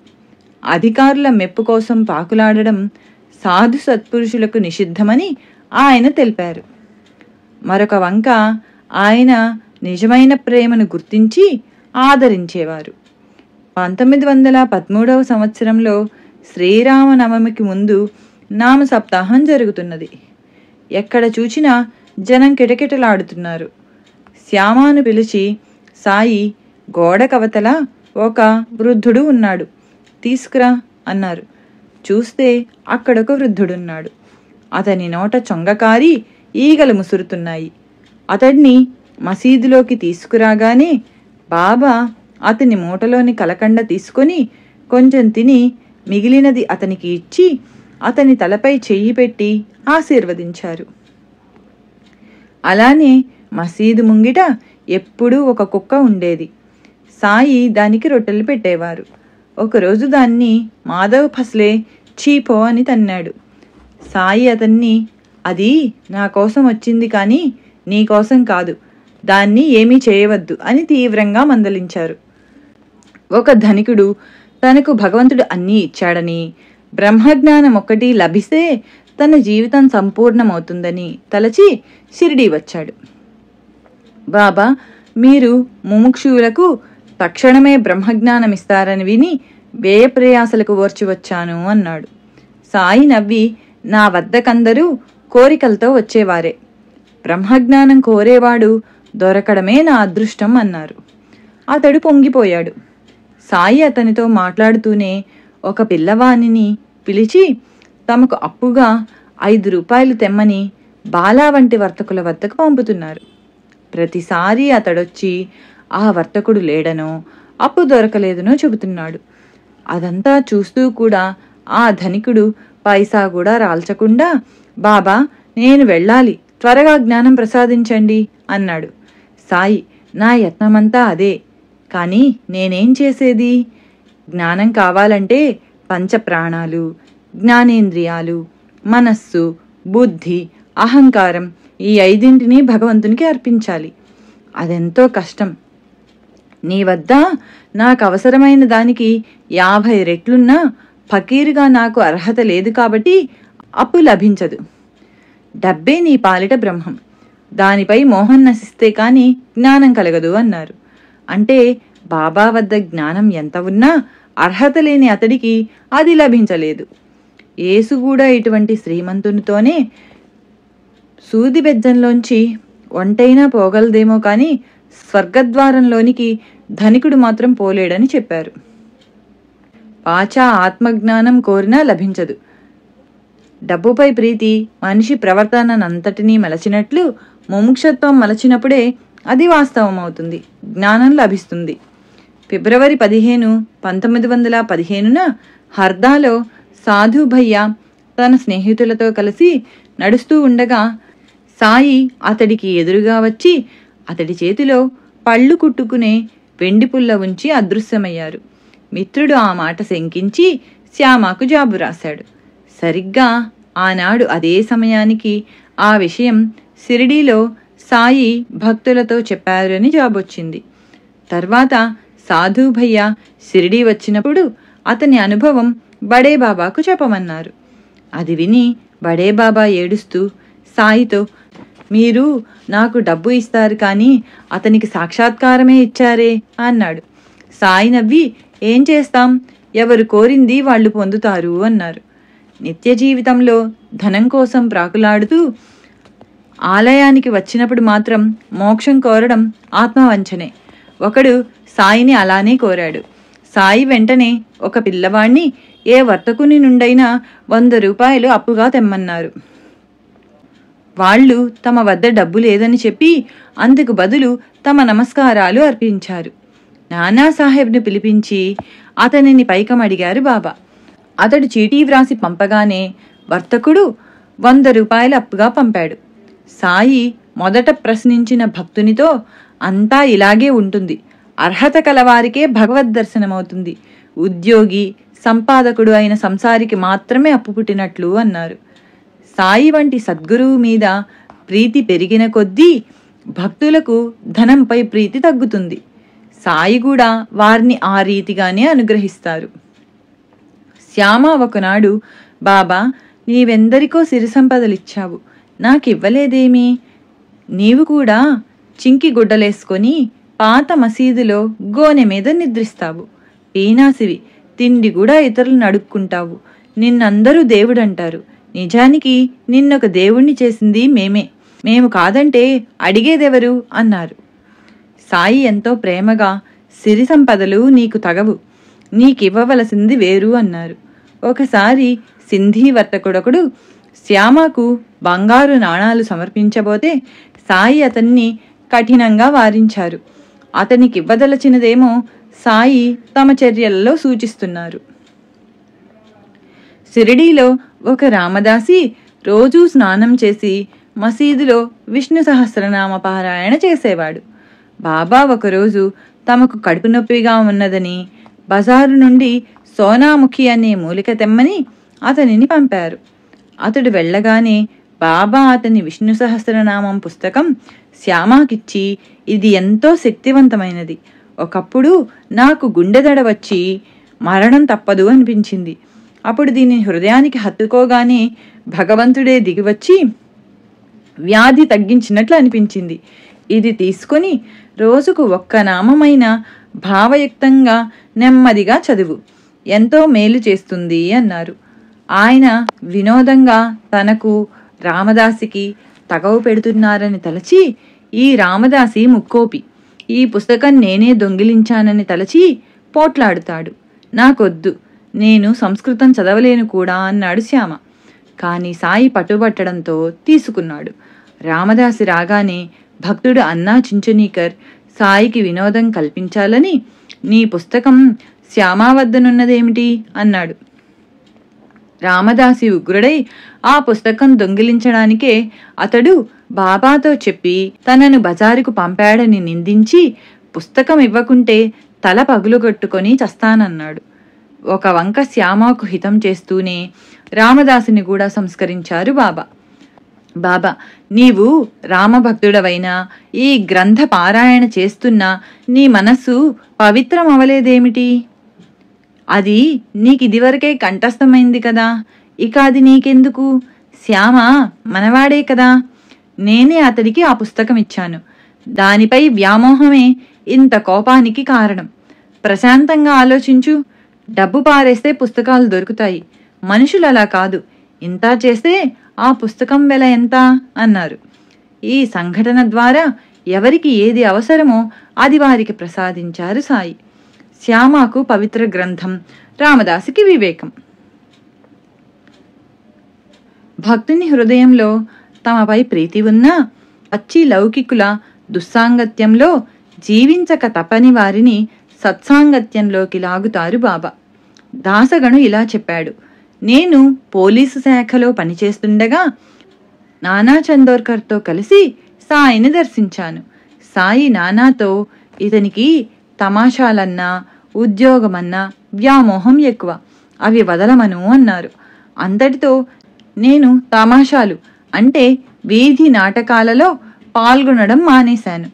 అధికారుల మెప్పు కోసం పాకులాడడం సాధు సత్పురుషులకు నిషిద్ధమని ఆయన తెలిపారు. మరొక వంక ఆయన నిజమైన ప్రేమను గుర్తించి ఆదరించేవారు. 1913వ సంవత్సరంలో శ్రీరామనవమికి ముందు నామ సప్తాహం జరుగుతున్నది. ఎక్కడ చూచినా జనం కిటకిటలాడుతున్నారు. శ్యామాను పిలిచి, సాయి గోడ కవతల ఒక వృద్ధుడు ఉన్నాడు, తీసుకురా అన్నారు. చూస్తే అక్కడొక వృద్ధుడున్నాడు. అతని నోట చొంగకారి ఈగలు ముసురుతున్నాయి. అతడిని మసీదులోకి తీసుకురాగానే బాబా అతని మూటలోని కలకండ తీసుకొని కొంచెం తిని మిగిలినది అతనికి ఇచ్చి అతని తలపై చెయ్యి పెట్టి ఆశీర్వదించారు. అలానే మసీదు ముంగిట ఎప్పుడూ ఒక కుక్క ఉండేది. సాయి దానికి రొట్టెలు పెట్టేవారు. ఒకరోజు దాన్ని మాధవ్ ఫస్లే చీపో అని తన్నాడు. సాయి అతన్ని, అది నా కోసం వచ్చింది కానీ నీ కోసం కాదు, దాన్ని ఏమీ చేయవద్దు అని తీవ్రంగా మందలించారు. ఒక ధనికుడు తనకు భగవంతుడు అన్నీ ఇచ్చాడని, బ్రహ్మజ్ఞానం ఒక్కటి లభిస్తే తన జీవితం సంపూర్ణమవుతుందని తలచి షిరిడీ వచ్చాడు. బాబా మీరు ముముక్షువులకు తక్షణమే బ్రహ్మజ్ఞానం ఇస్తారని విని వ్యయ ప్రయాసలకు ఓర్చి వచ్చాను అన్నాడు. సాయి నవ్వి, నా వద్దకందరూ కోరికలతో వచ్చేవారే, బ్రహ్మజ్ఞానం కోరేవాడు దొరకడమే నా అదృష్టం అన్నారు. అతడు పొంగిపోయాడు. సాయి అతనితో మాట్లాడుతూనే ఒక పిల్లవానిని పిలిచి తమకు అప్పుగా 5 రూపాయలు తెమ్మని బాలా వంటి వర్తకుల వద్దకు పంపుతున్నారు. ప్రతిసారి అతడొచ్చి ఆ వర్తకుడు లేడనో అప్పు దొరకలేదనో చెబుతున్నాడు. అదంతా చూస్తూ కూడా ఆ ధనికుడు పైసా కూడా రాల్చకుండా, బాబా నేను వెళ్ళాలి, త్వరగా జ్ఞానం ప్రసాదించండి అన్నాడు. సాయి, నా యత్నమంతా అదే, కానీ నేనేం చేసేది? జ్ఞానం కావాలంటే పంచప్రాణాలు, జ్ఞానేంద్రియాలు, మనస్సు, బుద్ధి, అహంకారం ఈ 5 భగవంతునికి అర్పించాలి. అదెంతో కష్టం. నీ వద్ద నాకు అవసరమైన దానికి 50 రెట్లున్నా ఫకీరుగా నాకు అర్హత లేదు కాబట్టి అప్పు లభించదు. డబ్బే నీ పాలిట బ్రహ్మం, దానిపై మోహం నశిస్తే కాని జ్ఞానం కలగదు అన్నారు. అంటే బాబా వద్ద జ్ఞానం ఎంత ఉన్నా అర్హత లేని అతడికి అది లభించలేదు. యేసు కూడా ఇటువంటి శ్రీమంతునితోనే సూది బెజ్జంలోంచి ఒంటైనా పోగలదేమో కాని స్వర్గద్వారంలోనికి ధనికుడు మాత్రం పోలేడని చెప్పారు. పాచా ఆత్మజ్ఞానం కోరినా లభించదు. డబ్బుపై ప్రీతి మనిషి ప్రవర్తనంతటినీ మలచినట్లు ముముక్షత్వం మలచినప్పుడే అది వాస్తవమవుతుంది, జ్ఞానం లభిస్తుంది. ఫిబ్రవరి 15, 1915న హర్దాలో సాధు భయ్య తన స్నేహితులతో కలిసి నడుస్తూ ఉండగా సాయి అతడికి ఎదురుగా వచ్చి అతడి చేతిలో పళ్ళు కుట్టుకునే వెండి పుల్ల ఉంచి అదృశ్యమయ్యారు. మిత్రుడు ఆ మాట శంకించి శ్యామకు జాబు రాశాడు. సరిగ్గా ఆనాడు అదే సమయానికి ఆ విషయం షిరిడీలో సాయి భక్తులతో చెప్పారని జాబొచ్చింది. తర్వాత సాధు భయ్య షిరిడీ వచ్చినప్పుడు అతని అనుభవం బడే బాబాకు చెప్పమన్నారు. అది విని బడే బాబా ఏడుస్తూ సాయితో, మీరు నాకు డబ్బు ఇస్తారు కానీ అతనికి సాక్షాత్కారమే ఇచ్చారే అన్నాడు. సాయి నవ్వి, ఏం చేస్తాం, ఎవరు కోరింది వాళ్ళు పొందుతారు అన్నారు. నిత్య జీవితంలో ధనం కోసం ప్రాకులాడుతూ ఆలయానికి వచ్చినప్పుడు మాత్రం మోక్షం కోరడం ఆత్మవంచనే. ఒకడు సాయిని అలానే కోరాడు. సాయి వెంటనే ఒక పిల్లవాణ్ణి ఏ వర్తకుని నుండైనా 100 రూపాయలు అప్పుగా తెమ్మన్నారు. వాళ్ళు తమ వద్ద డబ్బు లేదని చెప్పి అందుకు బదులు తమ నమస్కారాలు అర్పించారు. నానాసాహెబ్ను పిలిపించి అతనిని పైకమడిగారు బాబా. అతడు చీటీ వ్రాసి పంపగానే వర్తకుడు 100 రూపాయలు అప్పుగా పంపాడు. సాయి మొదట ప్రశ్నించిన భక్తునితో, అంతా ఇలాగే ఉంటుంది, అర్హత కలవారికే భగవద్ దర్శనమవుతుంది, ఉద్యోగి సంపాదకుడు అయిన సంసారికి మాత్రమే అప్పు పుట్టినట్లు అన్నారు. సాయి వంటి సద్గురువు మీద ప్రీతి పెరిగిన కొద్దీ భక్తులకు ధనంపై ప్రీతి తగ్గుతుంది. సాయి కూడా వారిని ఆ రీతిగానే అనుగ్రహిస్తారు. శ్యామ ఒకనాడు, బాబా నీవెందరికో సిరి సంపదలిచ్చావు, నాకివ్వలేదేమి? నీవు కూడా చింకి గుడ్డలేసుకొని పాత మసీదులో గోనె మీద నిద్రిస్తావు, పీనాసివి, తిండి కూడా ఇతరులను అడుక్కుంటావు, నిన్నందరూ దేవుడంటారు, నిజానికి నిన్నొక దేవుణ్ణి చేసింది మేమే, మేము కాదంటే అడిగేదెవరు అన్నారు. సాయి ఎంతో ప్రేమగా, సిరి సంపదలు నీకు తగవు, నీకివ్వవలసింది వేరు అన్నారు. ఒకసారి సింధీ వర్తకుడొకడు శ్యామకు బంగారు నాణాలు సమర్పించబోతే సాయి అతన్ని కఠినంగా వారించారు. అతనికివ్వదలచినదేమో సాయి తమ చర్యలలో సూచిస్తున్నారు. షిరిడీలో ఒక రామదాసి రోజూ స్నానం చేసి మసీదులో విష్ణు సహస్రనామ పారాయణ చేసేవాడు. బాబా ఒకరోజు తమకు కడుపు నొప్పిగా ఉన్నదని బజారు నుండి సోనాముఖి అనే మూలిక తెమ్మని అతనిని పంపారు. అతడు వెళ్ళగానే బాబా అతని విష్ణు సహస్రనామం పుస్తకం శ్యామకిచ్చి, ఇది ఎంతో శక్తివంతమైనది, ఒకప్పుడు నాకు గుండెదడ వచ్చి మరణం తప్పదు అనిపించింది, అప్పుడు దీన్ని హృదయానికి హత్తుకోగానే భగవంతుడే దిగివచ్చి వ్యాధి తగ్గించినట్లు అనిపించింది, ఇది తీసుకుని రోజుకు 1 నామమైన భావయుక్తంగా నెమ్మదిగా చదువు, ఎంతో మేలు చేస్తుంది అన్నారు. ఆయన వినోదంగా తనకు, రామదాసికి తగవు పెడుతున్నారని తలచి ఈ రామదాసి ముక్కోపి, ఈ పుస్తకం నేనే దొంగిలించానని తలచి పోట్లాడుతాడు. నాకొద్దు, నేను సంస్కృతం చదవలేను కూడా అన్నాడు శ్యామ. కాని సాయి పట్టుబట్టడంతో తీసుకున్నాడు. రామదాసి రాగానే భక్తుడు అన్నా చించునీకర్ సాయికి వినోదం కల్పించాలని, నీ పుస్తకం శ్యామా వద్దనున్నదేమిటి అన్నాడు. రామదాసి ఉగ్రుడై ఆ పుస్తకం దొంగిలించడానికే అతడు బాబాతో చెప్పి తనను బజారుకు పంపాడని నిందించి పుస్తకం ఇవ్వకుంటే తల పగులుగొట్టుకొని చస్తానన్నాడు. ఒక వంక శ్యామకు హితం చేస్తూనే రామదాసుని కూడా సంస్కరించారు బాబా. బాబా, నీవు రామభక్తుడవైనా ఈ గ్రంథ పారాయణ చేస్తున్నా నీ మనస్సు పవిత్రమవలేదేమిటి? అది నీకిదివరకే కంఠస్థమైంది కదా, ఇక అది నీకెందుకు? శ్యామ మనవాడే కదా, నేనే అతడికి ఆ పుస్తకం ఇచ్చాను. దానిపై వ్యామోహమే ఇంత కోపానికి కారణం. ప్రశాంతంగా ఆలోచించు. డబ్బు పారేస్తే పుస్తకాలు దొరుకుతాయి, మనుషులు అలా కాదు. ఇంత చేస్తే ఆ పుస్తకం వెల ఎంత అన్నారు. ఈ సంఘటన ద్వారా ఎవరికి ఏది అవసరమో అది వారికి ప్రసాదించారు సాయి. శ్యామకు పవిత్ర గ్రంథం, రామదాసుకి వివేకం. భక్తుని హృదయంలో తమపై ప్రీతి ఉన్నా పచ్చి లౌకికుల దుస్సాంగత్యంలో జీవించక తపని వారిని సత్సాంగత్యంలోకి లాగుతారు బాబా. దాసగను ఇలా చెప్పాడు. నేను పోలీసు శాఖలో పనిచేస్తుండగా నానా చందోర్కర్తో కలిసి సాయిని దర్శించాను. సాయి నానాతో ఇతనికి తమాషాలన్నా ఉద్యోగమన్నా వ్యామోహం ఎక్కువ, అవి వదలమను అన్నారు. అంతటితో నేను తమాషాలు అంటే వీధి నాటకాలలో పాల్గొనడం మానేశాను.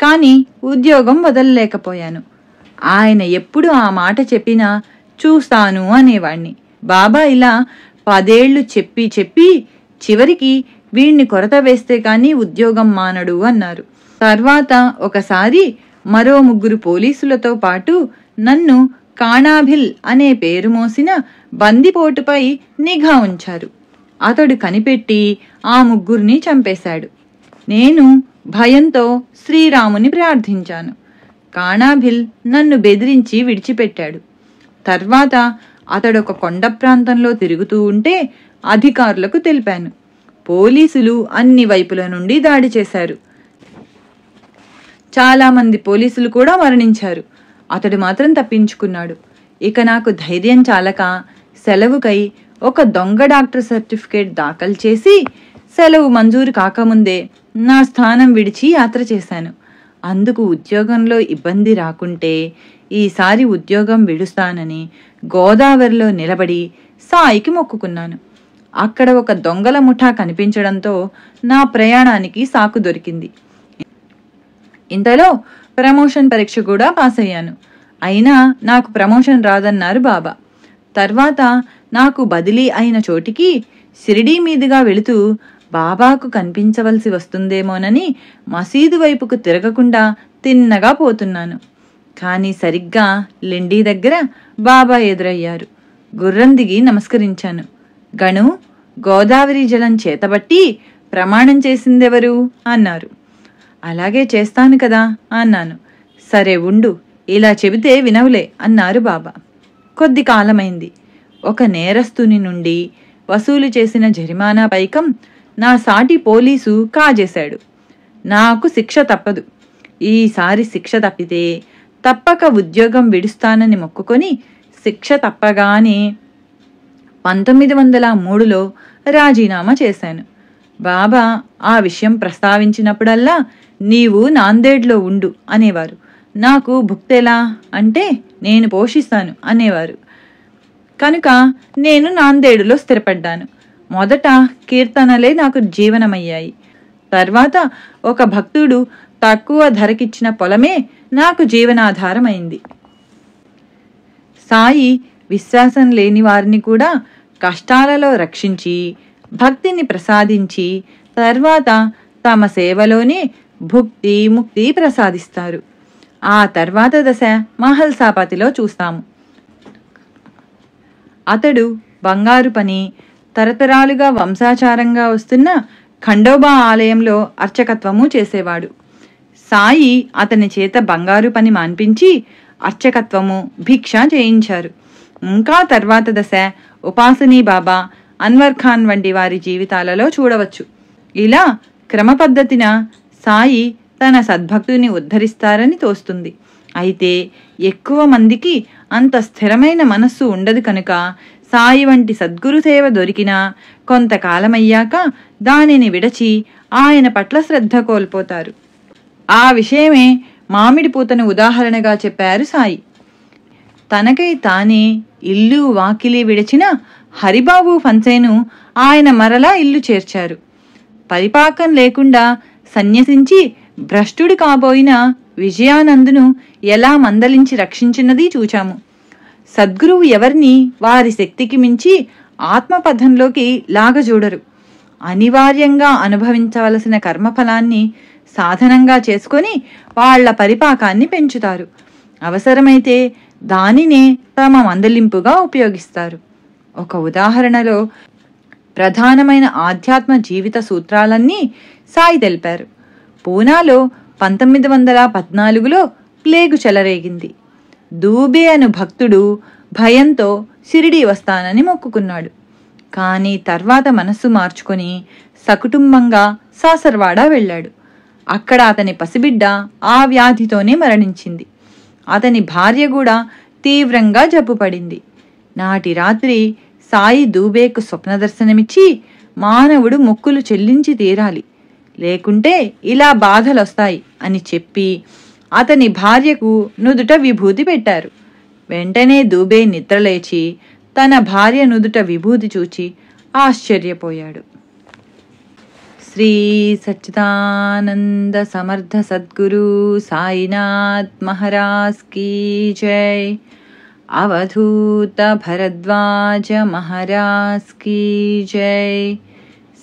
కానీ ఉద్యోగం వదలలేకపోయాను. ఆయన ఎప్పుడు ఆ మాట చెప్పినా చూస్తాను అనేవాణ్ణి. బాబా ఇలా 10 ఏళ్లు చెప్పి చెప్పి చివరికి వీణ్ణి కొరత వేస్తే కానీ ఉద్యోగం మానడు అన్నారు. తర్వాత ఒకసారి మరో 3 పోలీసులతో పాటు నన్ను కాణాభిల్ అనే పేరు మోసిన బందిపోటుపై నిఘా ఉంచారు. అతడు కనిపెట్టి ఆ 3 చంపేశాడు. నేను భయంతో శ్రీరాముని ప్రార్థించాను. కాణాభిల్ నన్ను బెదిరించి విడిచిపెట్టాడు. తర్వాత అతడొక కొండ ప్రాంతంలో తిరుగుతూ ఉంటే అధికారులకు తెలిపాను. పోలీసులు అన్ని వైపుల నుండి దాడి చేశారు. చాలామంది పోలీసులు కూడా మరణించారు. అతడు మాత్రం తప్పించుకున్నాడు. ఇక నాకు ధైర్యం చాలక సెలవుకై ఒక దొంగ డాక్టర్ సర్టిఫికేట్ దాఖలు చేసి సెలవు మంజూరు కాకముందే నా స్థానం విడిచి యాత్ర చేశాను. అందుకు ఉద్యోగంలో ఇబ్బంది రాకుంటే ఈసారి ఉద్యోగం విడుస్తానని గోదావరిలో నిలబడి సాయికి మొక్కుకున్నాను. అక్కడ ఒక దొంగల ముఠా కనిపించడంతో నా ప్రయాణానికి సాకు దొరికింది. ఇంతలో ప్రమోషన్ పరీక్ష కూడా పాస్ అయ్యాను. అయినా నాకు ప్రమోషన్ రాదన్నారు బాబా. తర్వాత నాకు బదిలీ అయిన చోటికి షిరిడీ మీదుగా వెళుతూ బాబాకు కనిపించవలసి వస్తుందేమోనని మసీదు వైపుకు తిరగకుండా తిన్నగా పోతున్నాను. కానీ సరిగ్గా లిండీ దగ్గర బాబా ఎదురయ్యారు. గుర్రం దిగి నమస్కరించాను. గణు, గోదావరి జలం చేతబట్టి ప్రమాణం చేసిందెవరు అన్నారు. అలాగే చేస్తాను కదా అన్నాను. సరే ఉండు, ఇలా చెబితే వినవులే అన్నారు బాబా. కొద్ది కాలమైంది. ఒక నేరస్తుని నుండి వసూలు చేసిన జరిమానా పైకం నా సాటి పోలీసు కాజేశాడు. నాకు శిక్ష తప్పదు. ఈసారి శిక్ష తప్పితే తప్పక ఉద్యోగం విడుస్తానని మొక్కుకొని శిక్ష తప్పగానే 1903లో రాజీనామా చేశాను. బాబా ఆ విషయం ప్రస్తావించినప్పుడల్లా నీవు నాందేడ్లో ఉండు అనేవారు. నాకు భుక్తెలా అంటే నేను పోషిస్తాను అనేవారు. కనుక నేను నాందేడులో స్థిరపడ్డాను. మొదట కీర్తనలే నాకు జీవనమయ్యాయి. తర్వాత ఒక భక్తుడు తక్కువ ధరకిచ్చిన పొలమే నాకు జీవనాధారమైంది. సాయి విశ్వాసం లేని వారిని కూడా కష్టాలలో రక్షించి భక్తిని ప్రసాదించి తర్వాత తమ సేవలోనే భుక్తి ముక్తి ప్రసాదిస్తారు. ఆ తర్వాత దశ మహల్సాపతిలో చూస్తాము. అతడు బంగారు పని తరతరాలుగా వంశాచారంగా వస్తున్న ఖండోబా ఆలయంలో అర్చకత్వము చేసేవాడు. సాయి అతని చేత బంగారు పని మాన్పించి అర్చకత్వము, భిక్ష చేయించారు. ఇంకా తర్వాత దశ ఉపాసనీ బాబా, అన్వర్ ఖాన్ వంటి వారి జీవితాలలో చూడవచ్చు. ఇలా క్రమపద్ధతిన సాయి తన సద్భక్తుని ఉద్ధరిస్తారని తోస్తుంది. అయితే ఎక్కువ మందికి అంత స్థిరమైన మనస్సు ఉండదు కనుక సాయి వంటి సద్గురు సేవ దొరికినా కొంతకాలమయ్యాక దానిని విడచి ఆయన పట్ల శ్రద్ధ కోల్పోతారు. ఆ విషయమే మామిడి పూతను ఉదాహరణగా చెప్పారు సాయి. తనకై తానే ఇల్లు వాకిలి విడిచిన హరిబాబు ఫన్సేను ఆయన మరలా ఇల్లు చేర్చారు. పరిపాకం లేకుండా సన్యసించి భ్రష్టుడి కాబోయిన విజయానందును ఎలా మందలించి రక్షించినది చూచాము. సద్గురువు ఎవరిని వారి శక్తికి మించి ఆత్మపథంలోకి లాగజూడరు. అనివార్యంగా అనుభవించవలసిన కర్మఫలాన్ని సాధనంగా చేసుకొని వాళ్ల పరిపాకాన్ని పెంచుతారు. అవసరమైతే దానినే తమ మందలింపుగా ఉపయోగిస్తారు. ఒక ఉదాహరణలో ప్రధానమైన ఆధ్యాత్మ జీవిత సూత్రాలన్నీ సాయి తెలిపారు. పూనాలో 1914లో ప్లేగు చెలరేగింది. దూబే అను భక్తుడు భయంతో షిరిడీ వస్తానని మొక్కుకున్నాడు. కానీ తర్వాత మనస్సు మార్చుకొని సకుటుంబంగా సాసర్వాడ వెళ్ళాడు. అక్కడ అతని పసిబిడ్డ ఆ వ్యాధితోనే మరణించింది. అతని భార్య కూడా తీవ్రంగా జబ్బుపడింది. నాటి రాత్రి సాయి దూబేకు స్వప్న దర్శనమిచ్చి మానవుడు మొక్కులు చెల్లించి తీరాలి, లేకుంటే ఇలా బాధలొస్తాయి అని చెప్పి అతని భార్యకు నుదుట విభూతి పెట్టారు. వెంటనే దూబే నిద్రలేచి తన భార్య నుదుట విభూతి చూచి ఆశ్చర్యపోయాడు. శ్రీ సచ్చిదానంద సమర్థ సద్గురు సాయినాథ్ మహారాజ్ కీ జై. అవధూత భరద్వాజ మహారాజ్ కీ జై.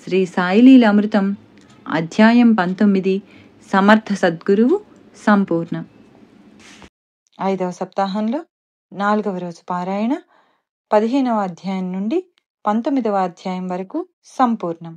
శ్రీ సాయి లీలామృతం అధ్యాయం 19 సమర్థ సద్గురువు సంపూర్ణం. 5వ సప్తాహంలో 4వ రోజు పారాయణ 15వ అధ్యాయం నుండి 19వ అధ్యాయం వరకు సంపూర్ణం.